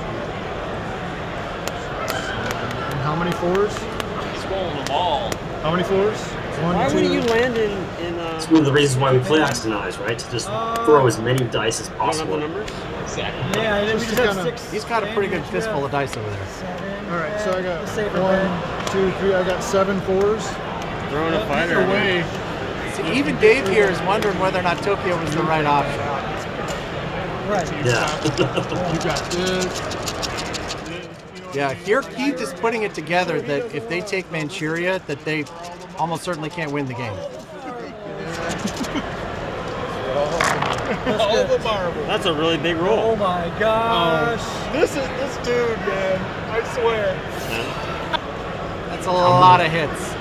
How many 4s? He's rolling them all. How many 4s? Why wouldn't you land in It's one of the reasons why we play Accidentalize, right? To just throw as many dice as I don't have possible. the numbers? Exactly. Yeah, we just have 6. He's got a pretty good fistful of dice over there. 7. All right, so I got Saber 1, 2, 3. I got 7 4s. Throwing a fighter. Either way, See, even Dave here is wondering whether or not Tokyo was the right option. Right. Yeah. you got this. Yeah, here Keith is putting it together that if they take Manchuria, that they almost certainly can't win the game. All the marbles. That's a really big Oh roll. my gosh. This dude, man. I swear. That's a lot of hits.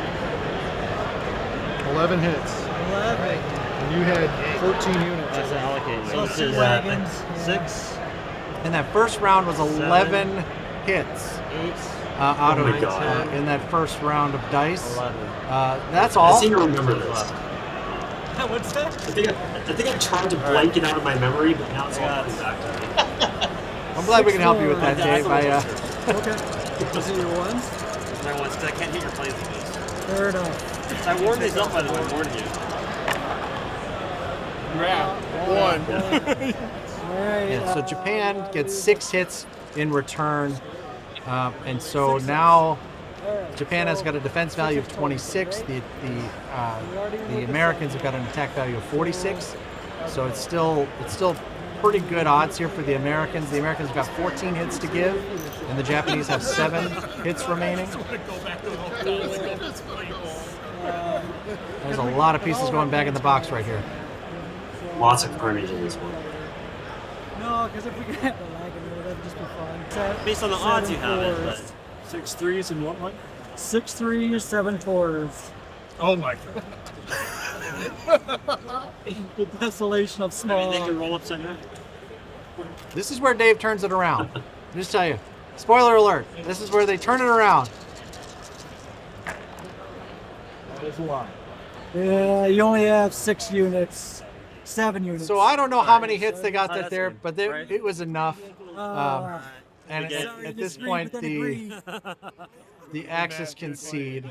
11 hits. 11. And you had 14 units. That's allocated. So So this 2 is wagons. 6, And that first round was 11 hits 8, out Oh of my God. in that first round of dice. 11. That's I all. seem to remember this. What's that? I think I tried to blank it out of my memory, but now it's all coming back to me. I'm glad we can help you with that, Dave. Okay. Those are your 1s? My ones, because I can't hit your plays with this. Fair enough. I warmed these up, by the way. I warned you. One. All right. Yeah, so Japan gets 6 hits in return. And so now Japan has got a defense value of 26. The Americans have got an attack value of 46. So it's still pretty good odds here for the Americans. The Americans have got 14 hits to give, and the Japanese have 7 hits remaining. There's a lot of pieces going back in the box right here. Lots of carnage in this one. No, because if we could have the lag in there, that'd just be fun. Based on the odds you have it, but 6 3s and what? 6 3s, 7 4s. Oh my God. The desolation of I small. mean, they can roll upside down. This is where Dave turns it around. I'll just tell you. Spoiler alert. This is where they turn it around. There's a lot. Yeah, you only have 6 units, 7 units. So I don't know how many hits they got Oh, that that's there, good. but Right. it was enough. Uh, And Okay. at this disagree, point, but then agree. the Axis concede.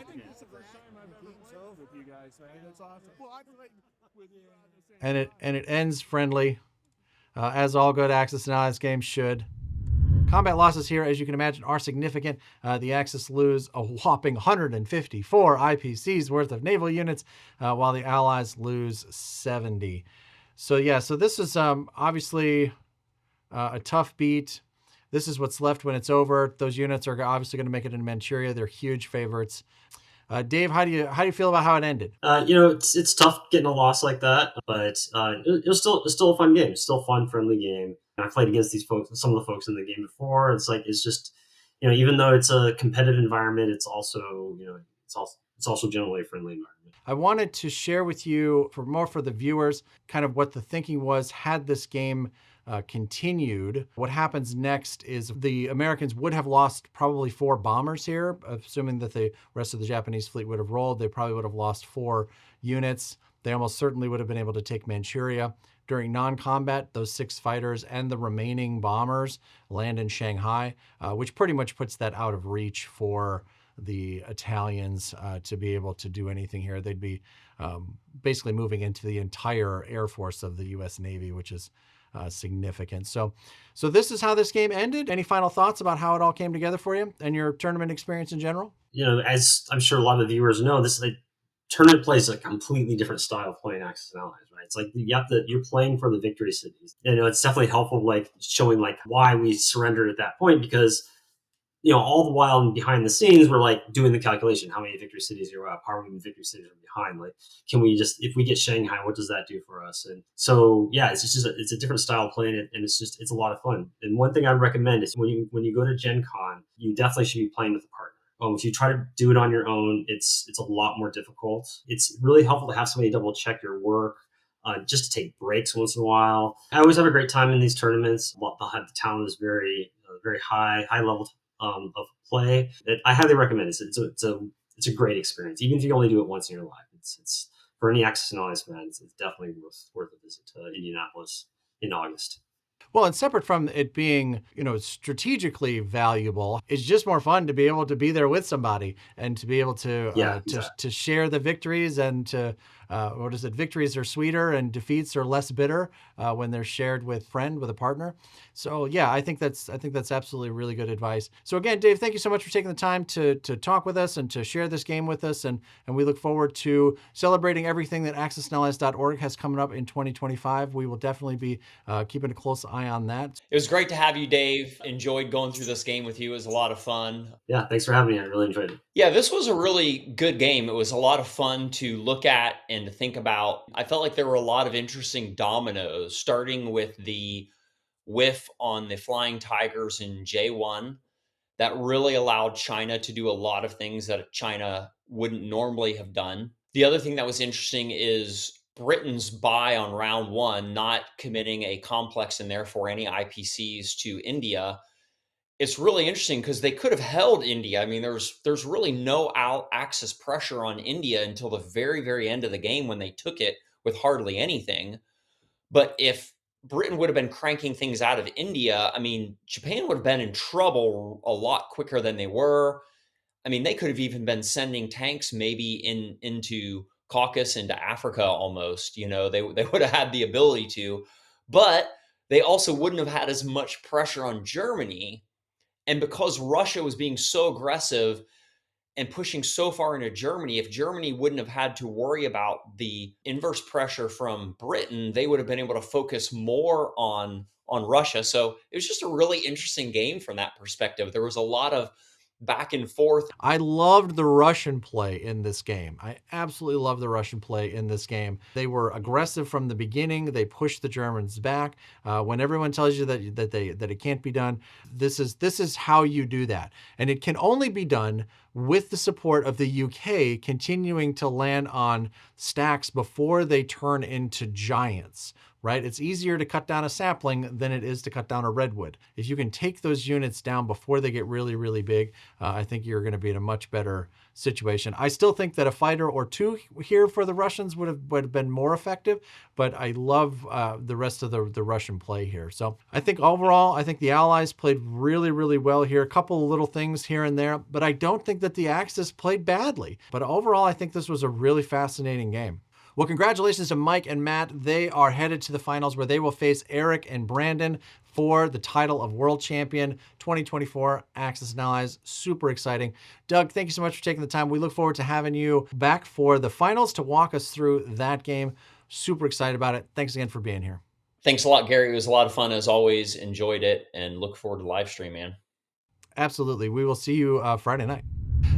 And it ends friendly, as all good Axis and Allies games should. Combat losses here, as you can imagine, are significant. The Axis lose a whopping 154 IPCs worth of naval units, while the Allies lose 70. So yeah, so this is obviously a tough beat. This is what's left when it's over. Those units are obviously going to make it into Manchuria. They're huge favorites. Dave, how do you feel about how it ended? It's tough getting a loss like that, but it was still a fun game. It's still a fun, friendly game. And I played against these folks, some of the folks in the game before. It's just, even though it's a competitive environment, it's also, it's also generally a friendly environment. I wanted to share with you, for the viewers, kind of what the thinking was had this game continued. What happens next is the Americans would have lost probably 4 bombers here, assuming that the rest of the Japanese fleet would have rolled. They probably would have lost 4 units. They almost certainly would have been able to take Manchuria. During non-combat, those 6 fighters and the remaining bombers land in Shanghai, which pretty much puts that out of reach for the Italians to be able to do anything here. They'd be basically moving into the entire Air Force of the U.S. Navy, which is significant. So this is how this game ended. Any final thoughts about how it all came together for you and your tournament experience in general? As I'm sure a lot of the viewers know, this tournament play is a completely different style of playing Axis and Allies, right? It's like you're playing for the victory cities. It's definitely helpful, like showing like why we surrendered at that point, because all the while behind the scenes, we're like doing the calculation: how many victory cities are up, how many victory cities are behind. Like, can we if we get Shanghai, what does that do for us? And so, yeah, it's a different style of playing it, and it's a lot of fun. And one thing I recommend is when you go to Gen Con, you definitely should be playing with a partner. If you try to do it on your own, it's a lot more difficult. It's really helpful to have somebody double check your work. Just to take breaks once in a while. I always have a great time in these tournaments. The talent is very very high level of play. I highly recommend it. It's a great experience, even if you only do it once in your life. It's for any Axis and Allies fans, it's definitely worth a visit to Indianapolis in August. Well, and separate from it being, strategically valuable, it's just more fun to be able to be there with somebody and to be able to Exactly. to share the victories and to victories are sweeter and defeats are less bitter when they're shared with a partner. So yeah, I think that's absolutely really good advice. So again, Dave, thank you so much for taking the time to talk with us and to share this game with us, and we look forward to celebrating everything that AxisandAllies.org has coming up in 2025. We will definitely be keeping a close eye on that. It was great to have you, Dave. Enjoyed going through this game with you. It was a lot of fun. Yeah, thanks for having me. I really enjoyed it. Yeah, this was a really good game. It was a lot of fun to look at and to think about. I felt like there were a lot of interesting dominoes, starting with the whiff on the Flying Tigers in J1 that really allowed China to do a lot of things that China wouldn't normally have done. The other thing that was interesting is Britain's buy on round 1, not committing a complex and therefore any IPCs to India. It's really interesting because they could have held India. I mean, there's really no Axis pressure on India until the very, very end of the game when they took it with hardly anything. But if Britain would have been cranking things out of India, I mean, Japan would have been in trouble a lot quicker than they were. I mean, they could have even been sending tanks maybe into Caucasus, into Africa almost. They would have had the ability to, but they also wouldn't have had as much pressure on Germany. And because Russia was being so aggressive and pushing so far into Germany, if Germany wouldn't have had to worry about the inverse pressure from Britain, they would have been able to focus more on Russia. So it was just a really interesting game from that perspective. There was a lot of back and forth. I loved the Russian play in this game. I absolutely loved the Russian play in this game. They were aggressive from the beginning. They pushed the Germans back. When everyone tells you that it can't be done, this is how you do that. And it can only be done with the support of the UK continuing to land on stacks before they turn into giants. Right? It's easier to cut down a sapling than it is to cut down a redwood. If you can take those units down before they get really, really big, I think you're going to be in a much better situation. I still think that a fighter or two here for the Russians would have been more effective, but I love the rest of the Russian play here. So I think overall, I think the Allies played really, really well here. A couple of little things here and there, but I don't think that the Axis played badly. But overall, I think this was a really fascinating game. Well, congratulations to Mike and Matt. They are headed to the finals where they will face Eric and Brandon for the title of World Champion 2024 Axis and Allies. Super exciting. Doug, thank you so much for taking the time. We look forward to having you back for the finals to walk us through that game. Super excited about it. Thanks again for being here. Thanks a lot, Gary. It was a lot of fun as always. Enjoyed it and look forward to live stream, man. Absolutely. We will see you Friday night.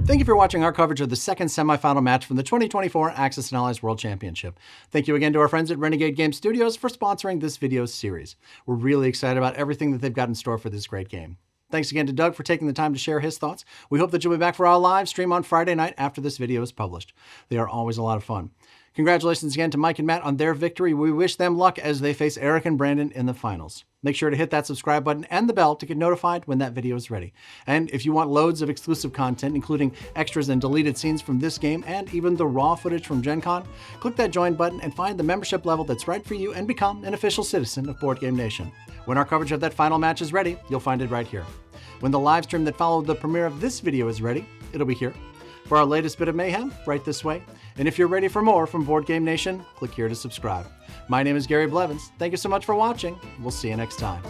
Thank you for watching our coverage of the second semifinal match from the 2024 Axis and Allies World Championship. Thank you again to our friends at Renegade Game Studios for sponsoring this video series. We're really excited about everything that they've got in store for this great game. Thanks again to Doug for taking the time to share his thoughts. We hope that you'll be back for our live stream on Friday night after this video is published. They are always a lot of fun. Congratulations again to Mike and Matt on their victory. We wish them luck as they face Eric and Brandon in the finals. Make sure to hit that subscribe button and the bell to get notified when that video is ready. And if you want loads of exclusive content, including extras and deleted scenes from this game and even the raw footage from Gen Con, click that join button and find the membership level that's right for you and become an official citizen of Board Game Nation. When our coverage of that final match is ready, you'll find it right here. When the live stream that followed the premiere of this video is ready, it'll be here. For our latest bit of mayhem, right this way. And if you're ready for more from Board Game Nation, click here to subscribe. My name is Gary Blevins. Thank you so much for watching. We'll see you next time.